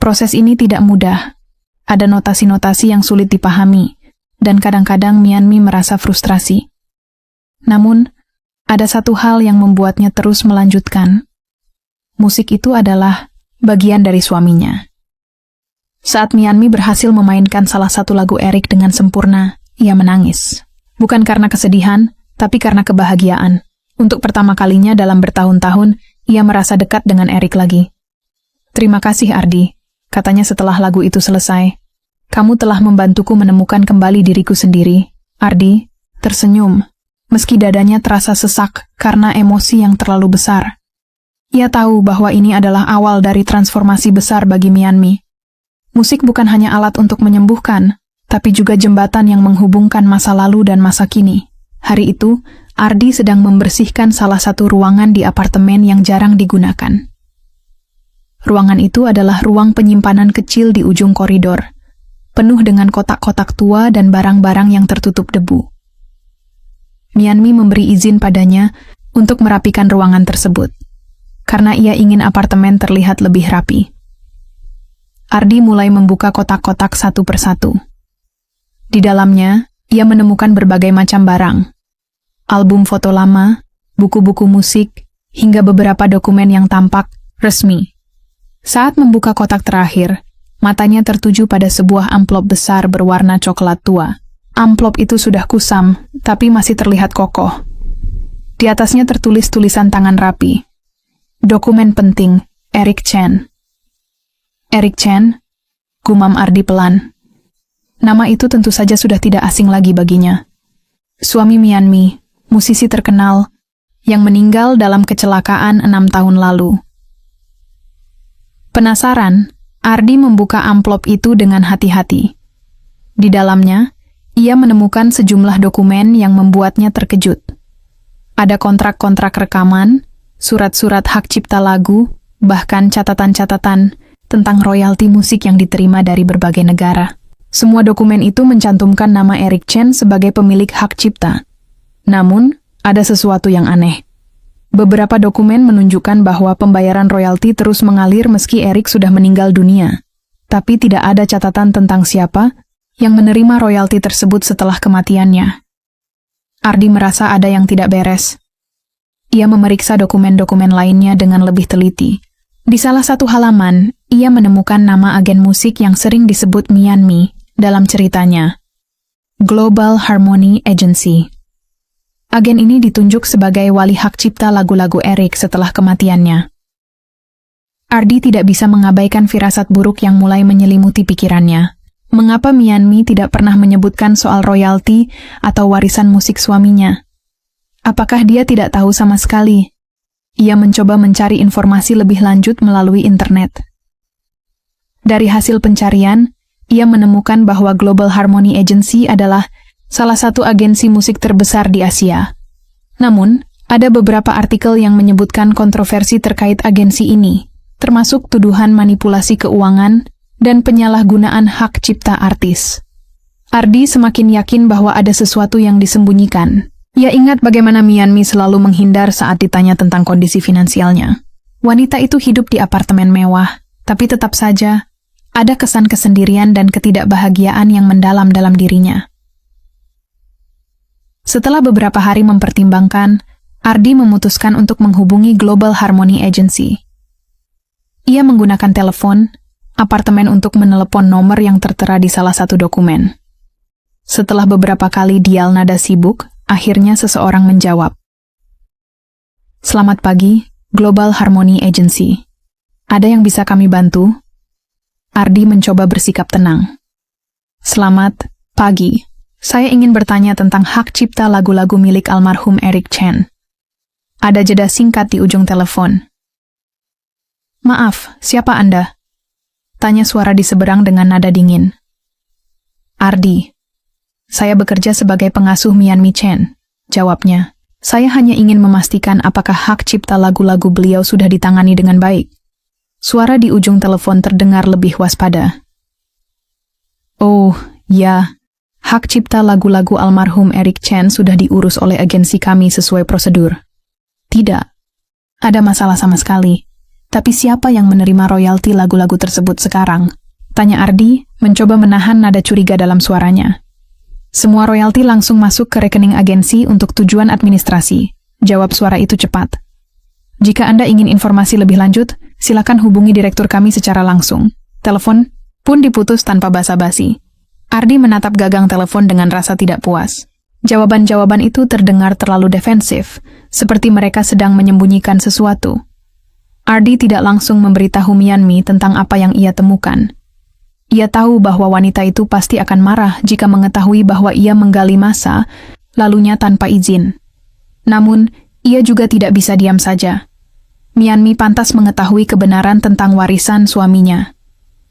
Proses ini tidak mudah. Ada notasi-notasi yang sulit dipahami, dan kadang-kadang Mianmi merasa frustrasi. Namun, ada satu hal yang membuatnya terus melanjutkan. Musik itu adalah bagian dari suaminya. Saat Mianmi berhasil memainkan salah satu lagu Eric dengan sempurna, ia menangis. Bukan karena kesedihan, tapi karena kebahagiaan. Untuk pertama kalinya dalam bertahun-tahun, ia merasa dekat dengan Eric lagi. Terima kasih, Ardi, katanya setelah lagu itu selesai. Kamu telah membantuku menemukan kembali diriku sendiri. Ardi tersenyum, meski dadanya terasa sesak karena emosi yang terlalu besar. Ia tahu bahwa ini adalah awal dari transformasi besar bagi Mianmi. Musik bukan hanya alat untuk menyembuhkan, tapi juga jembatan yang menghubungkan masa lalu dan masa kini. Hari itu, Ardi sedang membersihkan salah satu ruangan di apartemen yang jarang digunakan. Ruangan itu adalah ruang penyimpanan kecil di ujung koridor, penuh dengan kotak-kotak tua dan barang-barang yang tertutup debu. Mianmi memberi izin padanya untuk merapikan ruangan tersebut, karena ia ingin apartemen terlihat lebih rapi. Ardi mulai membuka kotak-kotak satu persatu. Di dalamnya, ia menemukan berbagai macam barang. Album foto lama, buku-buku musik, hingga beberapa dokumen yang tampak resmi. Saat membuka kotak terakhir, matanya tertuju pada sebuah amplop besar berwarna coklat tua. Amplop itu sudah kusam, tapi masih terlihat kokoh. Di atasnya tertulis tulisan tangan rapi. Dokumen penting, Eric Chen. Eric Chen, gumam Ardi pelan. Nama itu tentu saja sudah tidak asing lagi baginya. Suami Mianmi, musisi terkenal, yang meninggal dalam kecelakaan 6 tahun lalu. Penasaran, Ardi membuka amplop itu dengan hati-hati. Di dalamnya, ia menemukan sejumlah dokumen yang membuatnya terkejut. Ada kontrak-kontrak rekaman, surat-surat hak cipta lagu, bahkan catatan-catatan tentang royalti musik yang diterima dari berbagai negara. Semua dokumen itu mencantumkan nama Eric Chen sebagai pemilik hak cipta. Namun, ada sesuatu yang aneh. Beberapa dokumen menunjukkan bahwa pembayaran royalti terus mengalir meski Eric sudah meninggal dunia. Tapi tidak ada catatan tentang siapa yang menerima royalti tersebut setelah kematiannya. Ardi merasa ada yang tidak beres. Ia memeriksa dokumen-dokumen lainnya dengan lebih teliti. Di salah satu halaman, ia menemukan nama agen musik yang sering disebut Mianmi dalam ceritanya. Global Harmony Agency. Agen ini ditunjuk sebagai wali hak cipta lagu-lagu Eric setelah kematiannya. Ardi tidak bisa mengabaikan firasat buruk yang mulai menyelimuti pikirannya. Mengapa Mianmi tidak pernah menyebutkan soal royalti atau warisan musik suaminya? Apakah dia tidak tahu sama sekali? Ia mencoba mencari informasi lebih lanjut melalui internet. Dari hasil pencarian, ia menemukan bahwa Global Harmony Agency adalah salah satu agensi musik terbesar di Asia. Namun, ada beberapa artikel yang menyebutkan kontroversi terkait agensi ini, termasuk tuduhan manipulasi keuangan dan penyalahgunaan hak cipta artis. Ardi semakin yakin bahwa ada sesuatu yang disembunyikan. Ia ingat bagaimana Mianmi selalu menghindar saat ditanya tentang kondisi finansialnya. Wanita itu hidup di apartemen mewah, tapi tetap saja ada kesan kesendirian dan ketidakbahagiaan yang mendalam dalam dirinya. Setelah beberapa hari mempertimbangkan, Ardi memutuskan untuk menghubungi Global Harmony Agency. Ia menggunakan telepon apartemen untuk menelepon nomor yang tertera di salah satu dokumen. Setelah beberapa kali dial nada sibuk, akhirnya seseorang menjawab. Selamat pagi, Global Harmony Agency. Ada yang bisa kami bantu? Ardi mencoba bersikap tenang. Selamat pagi. Saya ingin bertanya tentang hak cipta lagu-lagu milik almarhum Eric Chen. Ada jeda singkat di ujung telepon. Maaf, siapa Anda? Tanya suara di seberang dengan nada dingin. Ardi. Saya bekerja sebagai pengasuh Mianmi Chen, jawabnya. Saya hanya ingin memastikan apakah hak cipta lagu-lagu beliau sudah ditangani dengan baik. Suara di ujung telepon terdengar lebih waspada. Oh, ya. Hak cipta lagu-lagu almarhum Eric Chen sudah diurus oleh agensi kami sesuai prosedur. Tidak. Ada masalah sama sekali. Tapi siapa yang menerima royalti lagu-lagu tersebut sekarang? Tanya Ardi, mencoba menahan nada curiga dalam suaranya. Semua royalti langsung masuk ke rekening agensi untuk tujuan administrasi. Jawab suara itu cepat. Jika Anda ingin informasi lebih lanjut, silakan hubungi direktur kami secara langsung. Telepon pun diputus tanpa basa-basi. Ardi menatap gagang telepon dengan rasa tidak puas. Jawaban-jawaban itu terdengar terlalu defensif, seperti mereka sedang menyembunyikan sesuatu. Ardi tidak langsung memberitahu Mianmi tentang apa yang ia temukan. Ia tahu bahwa wanita itu pasti akan marah jika mengetahui bahwa ia menggali massa, lalunya tanpa izin. Namun, ia juga tidak bisa diam saja. Mianmi pantas mengetahui kebenaran tentang warisan suaminya.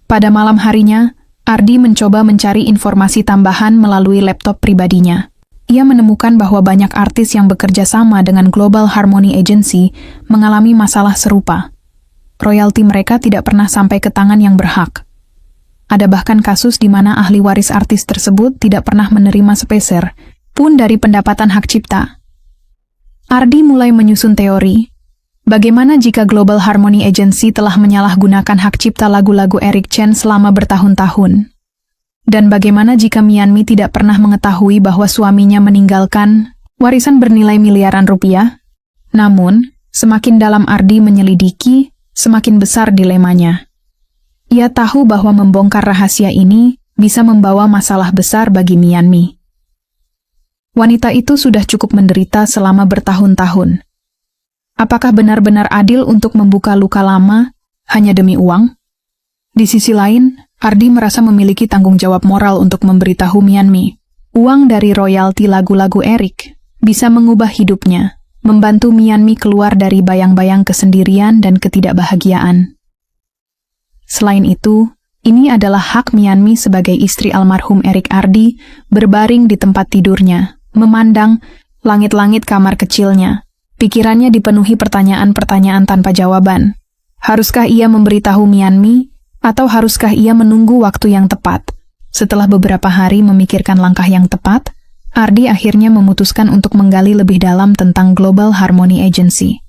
Pada malam harinya, Ardi mencoba mencari informasi tambahan melalui laptop pribadinya. Ia menemukan bahwa banyak artis yang bekerja sama dengan Global Harmony Agency mengalami masalah serupa. Royalti mereka tidak pernah sampai ke tangan yang berhak. Ada bahkan kasus di mana ahli waris artis tersebut tidak pernah menerima sepeser pun dari pendapatan hak cipta. Ardi mulai menyusun teori. Bagaimana jika Global Harmony Agency telah menyalahgunakan hak cipta lagu-lagu Eric Chen selama bertahun-tahun? Dan bagaimana jika Mianmi tidak pernah mengetahui bahwa suaminya meninggalkan warisan bernilai miliaran rupiah? Namun, semakin dalam Ardi menyelidiki, semakin besar dilemanya. Ia tahu bahwa membongkar rahasia ini bisa membawa masalah besar bagi Mianmi. Wanita itu sudah cukup menderita selama bertahun-tahun. Apakah benar-benar adil untuk membuka luka lama hanya demi uang? Di sisi lain, Ardi merasa memiliki tanggung jawab moral untuk memberitahu Mianmi. Uang dari royalti lagu-lagu Eric bisa mengubah hidupnya, membantu Mianmi keluar dari bayang-bayang kesendirian dan ketidakbahagiaan. Selain itu, ini adalah hak Mianmi sebagai istri almarhum Eric Ardi berbaring di tempat tidurnya, memandang langit-langit kamar kecilnya. Pikirannya dipenuhi pertanyaan-pertanyaan tanpa jawaban. Haruskah ia memberitahu Mianmi, atau haruskah ia menunggu waktu yang tepat? Setelah beberapa hari memikirkan langkah yang tepat, Ardi akhirnya memutuskan untuk menggali lebih dalam tentang Global Harmony Agency.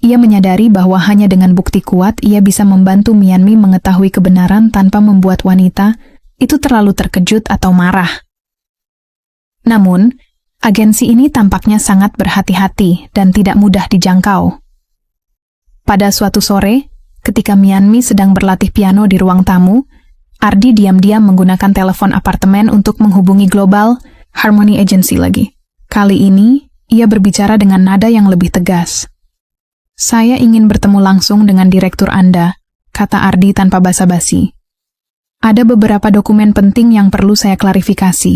Ia menyadari bahwa hanya dengan bukti kuat ia bisa membantu Mianmi mengetahui kebenaran tanpa membuat wanita itu terlalu terkejut atau marah. Namun, agensi ini tampaknya sangat berhati-hati dan tidak mudah dijangkau. Pada suatu sore, ketika Mianmi sedang berlatih piano di ruang tamu, Ardi diam-diam menggunakan telepon apartemen untuk menghubungi Global Harmony Agency lagi. Kali ini, ia berbicara dengan nada yang lebih tegas. Saya ingin bertemu langsung dengan direktur Anda, kata Ardi tanpa basa-basi. Ada beberapa dokumen penting yang perlu saya klarifikasi.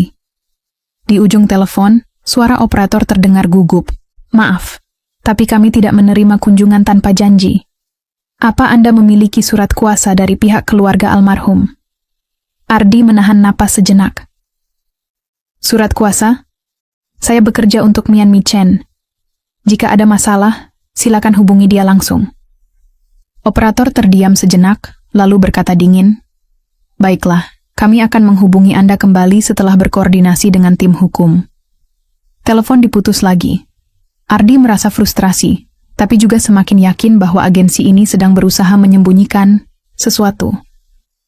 Di ujung telepon, suara operator terdengar gugup. Maaf, tapi kami tidak menerima kunjungan tanpa janji. Apa Anda memiliki surat kuasa dari pihak keluarga almarhum? Ardi menahan napas sejenak. Surat kuasa? Saya bekerja untuk Mianmi Chen. Jika ada masalah, silakan hubungi dia langsung. Operator terdiam sejenak, lalu berkata dingin, Baiklah, kami akan menghubungi Anda kembali setelah berkoordinasi dengan tim hukum. Telepon diputus lagi. Ardi merasa frustrasi, tapi juga semakin yakin bahwa agensi ini sedang berusaha menyembunyikan sesuatu.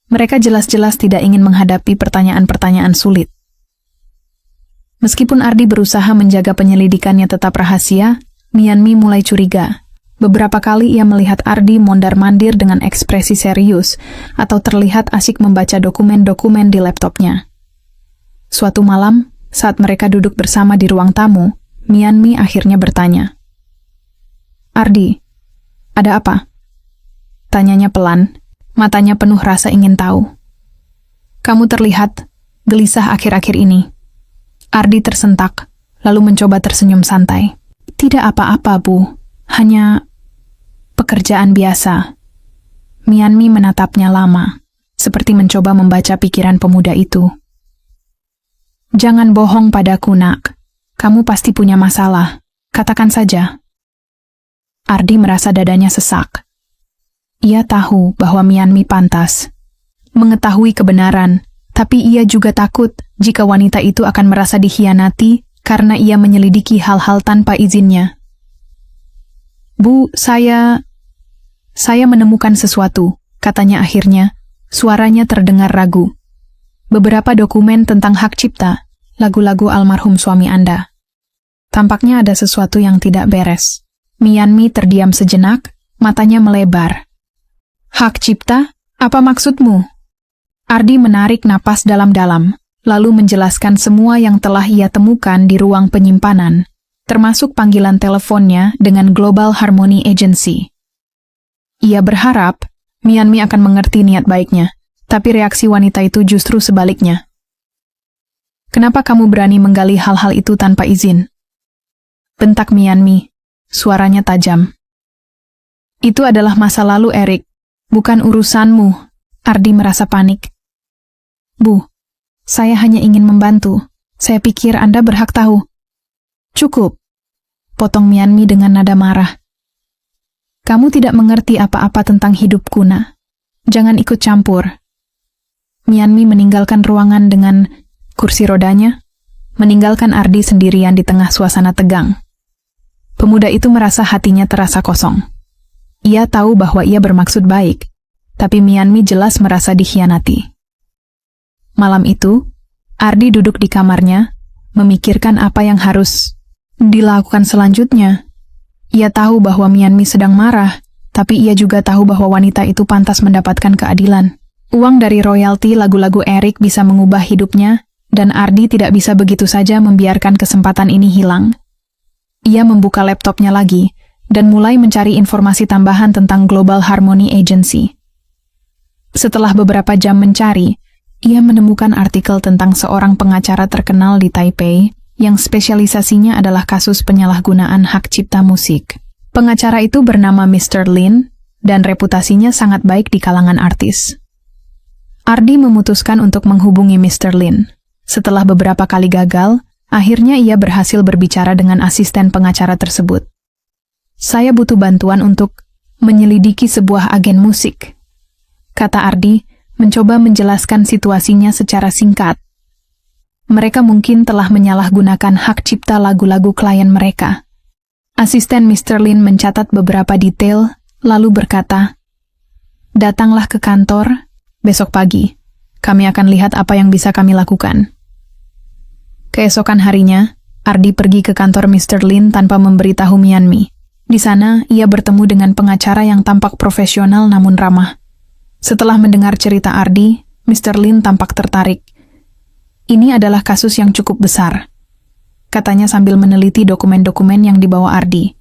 Mereka jelas-jelas tidak ingin menghadapi pertanyaan-pertanyaan sulit. Meskipun Ardi berusaha menjaga penyelidikannya tetap rahasia, Mianmi mulai curiga. Beberapa kali ia melihat Ardi mondar-mandir dengan ekspresi serius atau terlihat asik membaca dokumen-dokumen di laptopnya. Suatu malam, saat mereka duduk bersama di ruang tamu, Mianmi akhirnya bertanya, Ardi, ada apa? Tanyanya pelan, matanya penuh rasa ingin tahu. Kamu terlihat gelisah akhir-akhir ini. Ardi tersentak, lalu mencoba tersenyum santai. Tidak apa-apa, Bu. Hanya pekerjaan biasa. Mianmi menatapnya lama, seperti mencoba membaca pikiran pemuda itu. Jangan bohong padaku, nak. Kamu pasti punya masalah. Katakan saja. Ardi merasa dadanya sesak. Ia tahu bahwa Mianmi pantas mengetahui kebenaran, tapi ia juga takut jika wanita itu akan merasa dikhianati karena ia menyelidiki hal-hal tanpa izinnya. Bu, saya menemukan sesuatu, katanya akhirnya. Suaranya terdengar ragu. Beberapa dokumen tentang hak cipta, lagu-lagu almarhum suami Anda. Tampaknya ada sesuatu yang tidak beres. Mianmi terdiam sejenak, matanya melebar. Hak cipta? Apa maksudmu? Ardi menarik napas dalam-dalam, lalu menjelaskan semua yang telah ia temukan di ruang penyimpanan, termasuk panggilan teleponnya dengan Global Harmony Agency. Ia berharap Mianmi akan mengerti niat baiknya, tapi reaksi wanita itu justru sebaliknya. Kenapa kamu berani menggali hal-hal itu tanpa izin? Bentak Mianmi, suaranya tajam. Itu adalah masa lalu, Erik, bukan urusanmu. Ardi merasa panik. Bu, saya hanya ingin membantu. Saya pikir Anda berhak tahu. Cukup, potong Mianmi dengan nada marah. Kamu tidak mengerti apa-apa tentang hidupku, nak. Jangan ikut campur. Mianmi meninggalkan ruangan dengan kursi rodanya, meninggalkan Ardi sendirian di tengah suasana tegang. Pemuda itu merasa hatinya terasa kosong. Ia tahu bahwa ia bermaksud baik, tapi Mianmi jelas merasa dikhianati. Malam itu, Ardi duduk di kamarnya, memikirkan apa yang harus dilakukan selanjutnya. Ia tahu bahwa Mianmi sedang marah, tapi ia juga tahu bahwa wanita itu pantas mendapatkan keadilan. Uang dari royalti lagu-lagu Erik bisa mengubah hidupnya, dan Ardi tidak bisa begitu saja membiarkan kesempatan ini hilang. Ia membuka laptopnya lagi, dan mulai mencari informasi tambahan tentang Global Harmony Agency. Setelah beberapa jam mencari, ia menemukan artikel tentang seorang pengacara terkenal di Taipei, yang spesialisasinya adalah kasus penyalahgunaan hak cipta musik. Pengacara itu bernama Mr. Lin, dan reputasinya sangat baik di kalangan artis. Ardi memutuskan untuk menghubungi Mr. Lin. Setelah beberapa kali gagal, akhirnya ia berhasil berbicara dengan asisten pengacara tersebut. Saya butuh bantuan untuk menyelidiki sebuah agen musik, kata Ardi, mencoba menjelaskan situasinya secara singkat. Mereka mungkin telah menyalahgunakan hak cipta lagu-lagu klien mereka. Asisten Mr. Lin mencatat beberapa detail, lalu berkata, "Datanglah ke kantor besok pagi. Kami akan lihat apa yang bisa kami lakukan." Keesokan harinya, Ardi pergi ke kantor Mr. Lin tanpa memberitahu Mianmi. Di sana, ia bertemu dengan pengacara yang tampak profesional namun ramah. Setelah mendengar cerita Ardi, Mr. Lin tampak tertarik. Ini adalah kasus yang cukup besar, katanya sambil meneliti dokumen-dokumen yang dibawa Ardi.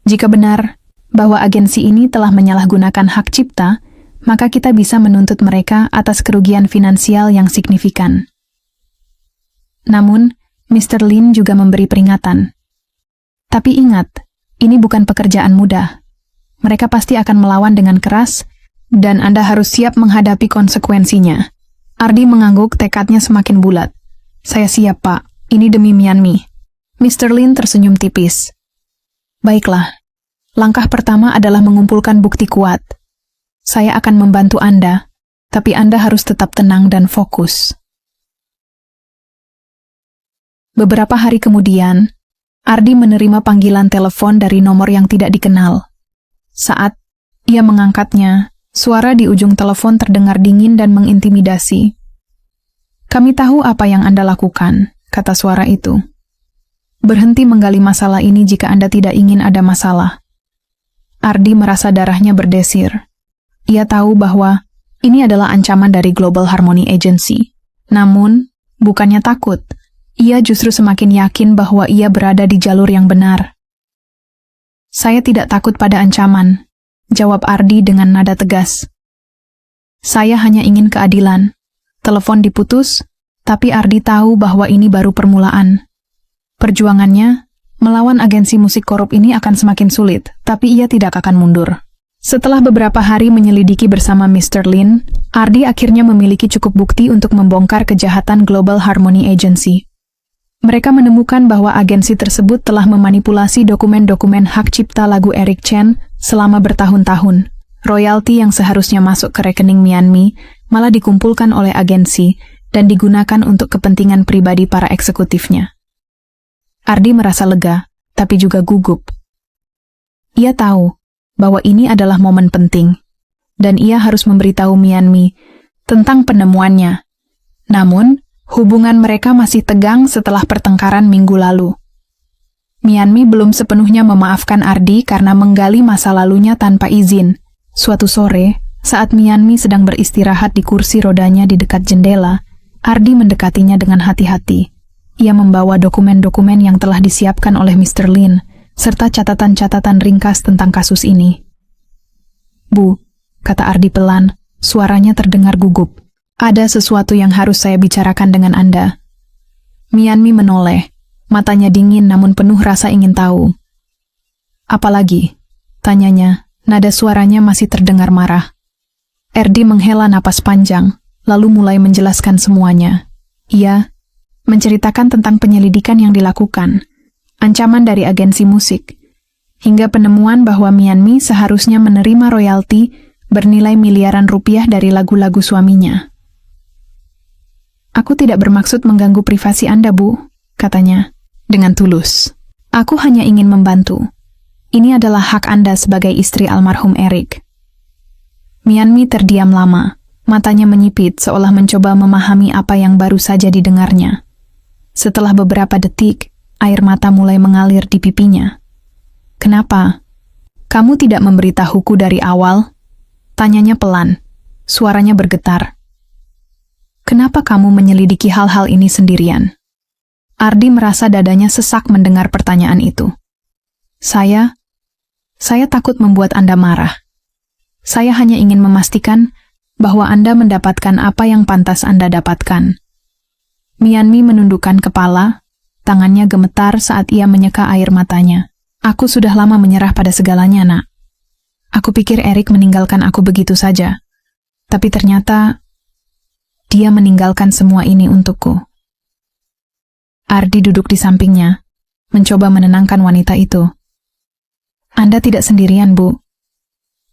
Jika benar bahwa agensi ini telah menyalahgunakan hak cipta, maka kita bisa menuntut mereka atas kerugian finansial yang signifikan. Namun, Mr. Lin juga memberi peringatan. Tapi ingat, ini bukan pekerjaan mudah. Mereka pasti akan melawan dengan keras, dan Anda harus siap menghadapi konsekuensinya. Ardi mengangguk, tekadnya semakin bulat. Saya siap, Pak. Ini demi Mianmi. Mr. Lin tersenyum tipis. Baiklah. Langkah pertama adalah mengumpulkan bukti kuat. Saya akan membantu Anda, tapi Anda harus tetap tenang dan fokus. Beberapa hari kemudian, Ardi menerima panggilan telepon dari nomor yang tidak dikenal. Saat ia mengangkatnya, suara di ujung telepon terdengar dingin dan mengintimidasi. "Kami tahu apa yang Anda lakukan," kata suara itu. "Berhenti menggali masalah ini jika Anda tidak ingin ada masalah." Ardi merasa darahnya berdesir. Ia tahu bahwa ini adalah ancaman dari Global Harmony Agency. Namun, bukannya takut, ia justru semakin yakin bahwa ia berada di jalur yang benar. "Saya tidak takut pada ancaman," jawab Ardi dengan nada tegas. "Saya hanya ingin keadilan." Telepon diputus, tapi Ardi tahu bahwa ini baru permulaan. Perjuangannya melawan agensi musik korup ini akan semakin sulit, tapi ia tidak akan mundur. Setelah beberapa hari menyelidiki bersama Mr. Lin, Ardi akhirnya memiliki cukup bukti untuk membongkar kejahatan Global Harmony Agency. Mereka menemukan bahwa agensi tersebut telah memanipulasi dokumen-dokumen hak cipta lagu Eric Chen selama bertahun-tahun. Royalti yang seharusnya masuk ke rekening Mianmi malah dikumpulkan oleh agensi dan digunakan untuk kepentingan pribadi para eksekutifnya. Ardi merasa lega, tapi juga gugup. Ia tahu bahwa ini adalah momen penting, dan ia harus memberitahu Mianmi tentang penemuannya. Namun, hubungan mereka masih tegang setelah pertengkaran minggu lalu. Mianmi belum sepenuhnya memaafkan Ardi karena menggali masa lalunya tanpa izin. Suatu sore, saat Mianmi sedang beristirahat di kursi rodanya di dekat jendela, Ardi mendekatinya dengan hati-hati. Ia membawa dokumen-dokumen yang telah disiapkan oleh Mr. Lin, serta catatan-catatan ringkas tentang kasus ini. "Bu," kata Ardi pelan, suaranya terdengar gugup. "Ada sesuatu yang harus saya bicarakan dengan Anda." Mianmi menoleh, matanya dingin namun penuh rasa ingin tahu. "Apalagi?" tanyanya, nada suaranya masih terdengar marah. Ardi menghela napas panjang, lalu mulai menjelaskan semuanya. Ia menceritakan tentang penyelidikan yang dilakukan, ancaman dari agensi musik, hingga penemuan bahwa Mianmi seharusnya menerima royalti bernilai miliaran rupiah dari lagu-lagu suaminya. "Aku tidak bermaksud mengganggu privasi Anda, Bu," katanya, dengan tulus. "Aku hanya ingin membantu. Ini adalah hak Anda sebagai istri almarhum Eric." Mianmi terdiam lama, matanya menyipit seolah mencoba memahami apa yang baru saja didengarnya. Setelah beberapa detik, air mata mulai mengalir di pipinya. "Kenapa? Kamu tidak memberitahuku dari awal?" tanyanya pelan, suaranya bergetar. "Kenapa kamu menyelidiki hal-hal ini sendirian?" Ardi merasa dadanya sesak mendengar pertanyaan itu. Saya takut membuat Anda marah. Saya hanya ingin memastikan bahwa Anda mendapatkan apa yang pantas Anda dapatkan." Mianmi menundukkan kepala, tangannya gemetar saat ia menyeka air matanya. "Aku sudah lama menyerah pada segalanya, Nak. Aku pikir Eric meninggalkan aku begitu saja. Tapi ternyata dia meninggalkan semua ini untukku." Ardi duduk di sampingnya, mencoba menenangkan wanita itu. "Anda tidak sendirian, Bu.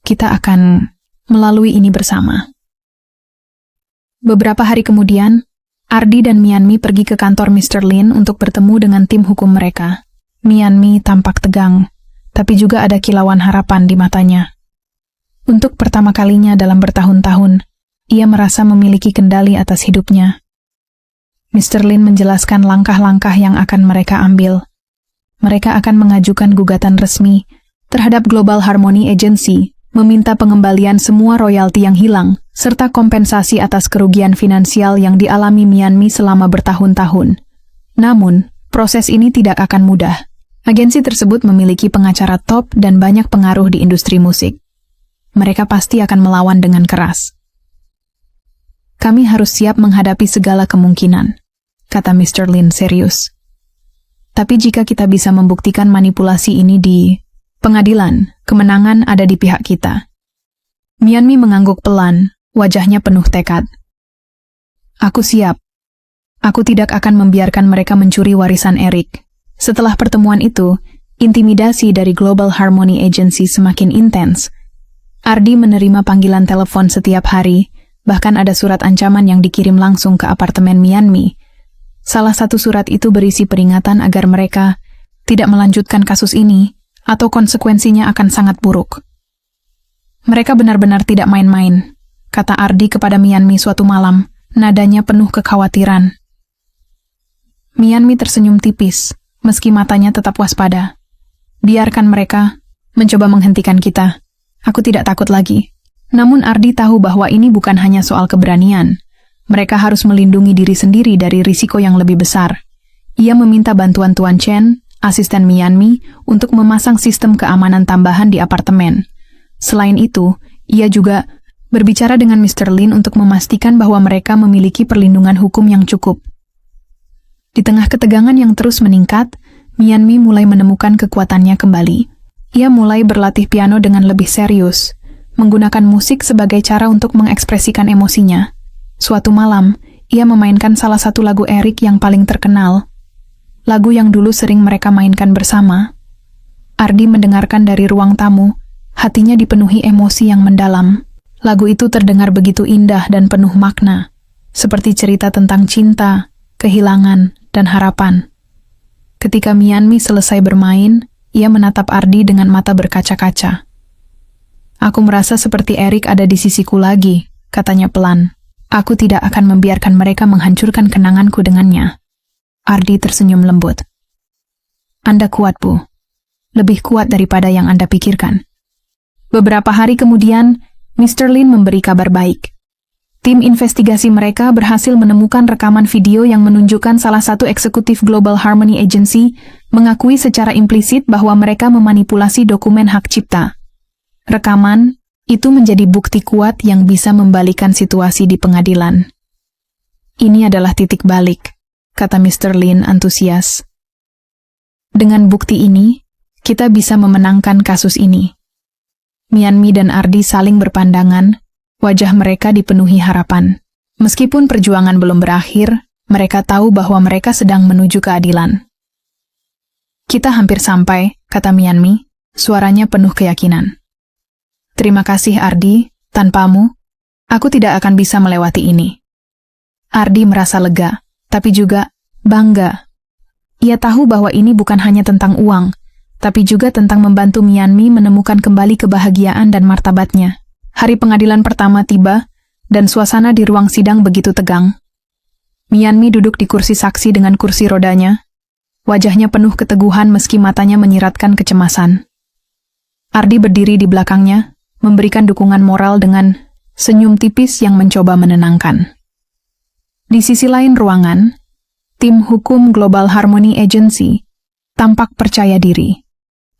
Kita akan melalui ini bersama." Beberapa hari kemudian, Ardi dan Mianmi pergi ke kantor Mr. Lin untuk bertemu dengan tim hukum mereka. Mianmi tampak tegang, tapi juga ada kilauan harapan di matanya. Untuk pertama kalinya dalam bertahun-tahun, ia merasa memiliki kendali atas hidupnya. Mr. Lin menjelaskan langkah-langkah yang akan mereka ambil. Mereka akan mengajukan gugatan resmi terhadap Global Harmony Agency, meminta pengembalian semua royalti yang hilang, serta kompensasi atas kerugian finansial yang dialami Mianmi selama bertahun-tahun. Namun, proses ini tidak akan mudah. Agensi tersebut memiliki pengacara top dan banyak pengaruh di industri musik. Mereka pasti akan melawan dengan keras. "Kami harus siap menghadapi segala kemungkinan," kata Mr. Lin serius. "Tapi jika kita bisa membuktikan manipulasi ini di pengadilan, kemenangan ada di pihak kita." Mianmi mengangguk pelan, wajahnya penuh tekad. "Aku siap. Aku tidak akan membiarkan mereka mencuri warisan Eric." Setelah pertemuan itu, intimidasi dari Global Harmony Agency semakin intens. Ardi menerima panggilan telepon setiap hari, bahkan ada surat ancaman yang dikirim langsung ke apartemen Mianmi. Salah satu surat itu berisi peringatan agar mereka tidak melanjutkan kasus ini, atau konsekuensinya akan sangat buruk. "Mereka benar-benar tidak main-main," kata Ardi kepada Mianmi suatu malam, nadanya penuh kekhawatiran. Mianmi tersenyum tipis, meski matanya tetap waspada. "Biarkan mereka mencoba menghentikan kita. Aku tidak takut lagi." Namun Ardi tahu bahwa ini bukan hanya soal keberanian. Mereka harus melindungi diri sendiri dari risiko yang lebih besar. Ia meminta bantuan Tuan Chen, asisten Mianmi, untuk memasang sistem keamanan tambahan di apartemen. Selain itu, ia juga berbicara dengan Mr. Lin untuk memastikan bahwa mereka memiliki perlindungan hukum yang cukup. Di tengah ketegangan yang terus meningkat, Mianmi mulai menemukan kekuatannya kembali. Ia mulai berlatih piano dengan lebih serius, menggunakan musik sebagai cara untuk mengekspresikan emosinya. Suatu malam, ia memainkan salah satu lagu Eric yang paling terkenal, lagu yang dulu sering mereka mainkan bersama. Ardi mendengarkan dari ruang tamu, hatinya dipenuhi emosi yang mendalam. Lagu itu terdengar begitu indah dan penuh makna, seperti cerita tentang cinta, kehilangan, dan harapan. Ketika Mianmi selesai bermain, ia menatap Ardi dengan mata berkaca-kaca. "Aku merasa seperti Eric ada di sisiku lagi," katanya pelan. "Aku tidak akan membiarkan mereka menghancurkan kenanganku dengannya." Ardi tersenyum lembut. "Anda kuat, Bu. Lebih kuat daripada yang Anda pikirkan." Beberapa hari kemudian, Mr. Lin memberi kabar baik. Tim investigasi mereka berhasil menemukan rekaman video yang menunjukkan salah satu eksekutif Global Harmony Agency mengakui secara implisit bahwa mereka memanipulasi dokumen hak cipta. Rekaman itu menjadi bukti kuat yang bisa membalikan situasi di pengadilan. "Ini adalah titik balik," kata Mr. Lin antusias. "Dengan bukti ini, kita bisa memenangkan kasus ini." Mianmi dan Ardi saling berpandangan, wajah mereka dipenuhi harapan. Meskipun perjuangan belum berakhir, mereka tahu bahwa mereka sedang menuju keadilan. "Kita hampir sampai," kata Mianmi, suaranya penuh keyakinan. "Terima kasih Ardi, tanpamu, aku tidak akan bisa melewati ini." Ardi merasa lega, tapi juga bangga. Ia tahu bahwa ini bukan hanya tentang uang, tapi juga tentang membantu Mianmi menemukan kembali kebahagiaan dan martabatnya. Hari pengadilan pertama tiba, dan suasana di ruang sidang begitu tegang. Mianmi duduk di kursi saksi dengan kursi rodanya. Wajahnya penuh keteguhan meski matanya menyiratkan kecemasan. Ardi berdiri di belakangnya, memberikan dukungan moral dengan senyum tipis yang mencoba menenangkan. Di sisi lain ruangan, tim hukum Global Harmony Agency tampak percaya diri.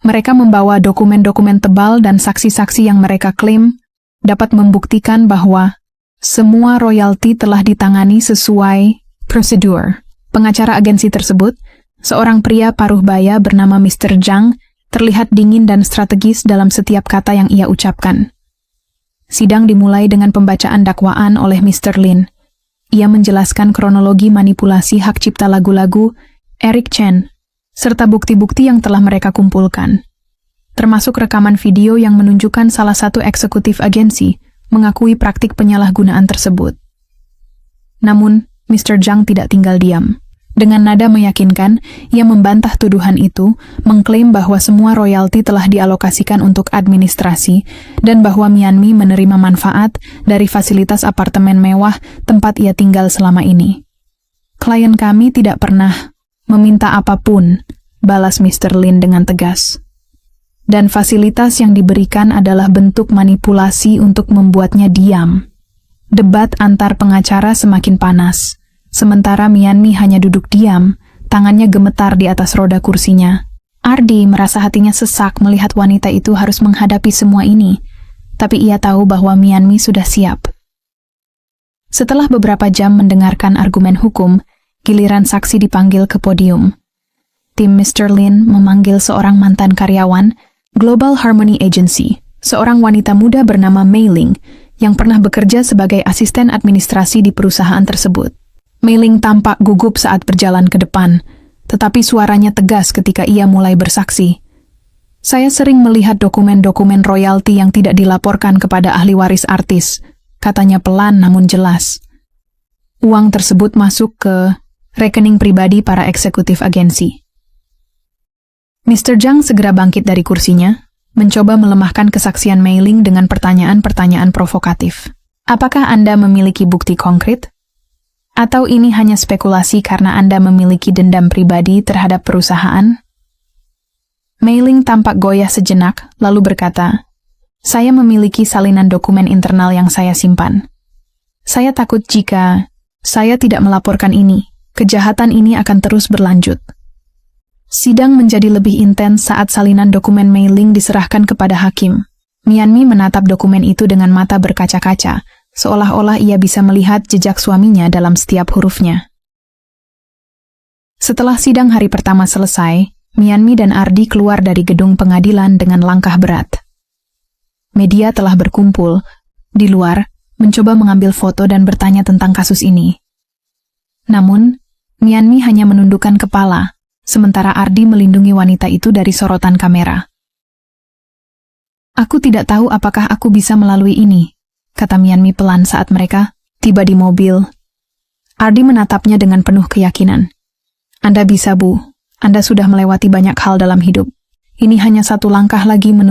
Mereka membawa dokumen-dokumen tebal dan saksi-saksi yang mereka klaim dapat membuktikan bahwa semua royalti telah ditangani sesuai prosedur. Pengacara agensi tersebut, seorang pria paruh baya bernama Mr. Zhang, terlihat dingin dan strategis dalam setiap kata yang ia ucapkan. Sidang dimulai dengan pembacaan dakwaan oleh Mr. Lin. Ia menjelaskan kronologi manipulasi hak cipta lagu-lagu Eric Chen, serta bukti-bukti yang telah mereka kumpulkan, termasuk rekaman video yang menunjukkan salah satu eksekutif agensi mengakui praktik penyalahgunaan tersebut. Namun, Mr. Zhang tidak tinggal diam. Dengan nada meyakinkan, ia membantah tuduhan itu, mengklaim bahwa semua royalti telah dialokasikan untuk administrasi, dan bahwa Mianmi menerima manfaat dari fasilitas apartemen mewah tempat ia tinggal selama ini. "Klien kami tidak pernah meminta apapun," balas Mr. Lin dengan tegas. "Dan fasilitas yang diberikan adalah bentuk manipulasi untuk membuatnya diam." Debat antar pengacara semakin panas. Sementara Mianmi hanya duduk diam, tangannya gemetar di atas roda kursinya. Ardi merasa hatinya sesak melihat wanita itu harus menghadapi semua ini, tapi ia tahu bahwa Mianmi sudah siap. Setelah beberapa jam mendengarkan argumen hukum, giliran saksi dipanggil ke podium. Tim Mr. Lin memanggil seorang mantan karyawan Global Harmony Agency, seorang wanita muda bernama Mei Ling, yang pernah bekerja sebagai asisten administrasi di perusahaan tersebut. Mei Ling tampak gugup saat berjalan ke depan, tetapi suaranya tegas ketika ia mulai bersaksi. "Saya sering melihat dokumen-dokumen royalti yang tidak dilaporkan kepada ahli waris artis," katanya pelan namun jelas. "Uang tersebut masuk ke rekening pribadi para eksekutif agensi." Mr. Zhang segera bangkit dari kursinya, mencoba melemahkan kesaksian Mei Ling dengan pertanyaan-pertanyaan provokatif. "Apakah Anda memiliki bukti konkret? Atau ini hanya spekulasi karena Anda memiliki dendam pribadi terhadap perusahaan?" Mei Ling tampak goyah sejenak, lalu berkata, "Saya memiliki salinan dokumen internal yang saya simpan. Saya takut jika saya tidak melaporkan ini, kejahatan ini akan terus berlanjut." Sidang menjadi lebih intens saat salinan dokumen Mei Ling diserahkan kepada hakim. Mianmi menatap dokumen itu dengan mata berkaca-kaca, seolah-olah ia bisa melihat jejak suaminya dalam setiap hurufnya. Setelah sidang hari pertama selesai, Mianmi dan Ardi keluar dari gedung pengadilan dengan langkah berat. Media telah berkumpul di luar, mencoba mengambil foto dan bertanya tentang kasus ini. Namun, Mianmi hanya menundukkan kepala, sementara Ardi melindungi wanita itu dari sorotan kamera. Aku tidak tahu apakah aku bisa melalui ini, kata Mianmi pelan saat mereka tiba di mobil. Ardi menatapnya dengan penuh keyakinan. Anda bisa, Bu. Anda sudah melewati banyak hal dalam hidup. Ini hanya satu langkah lagi menuju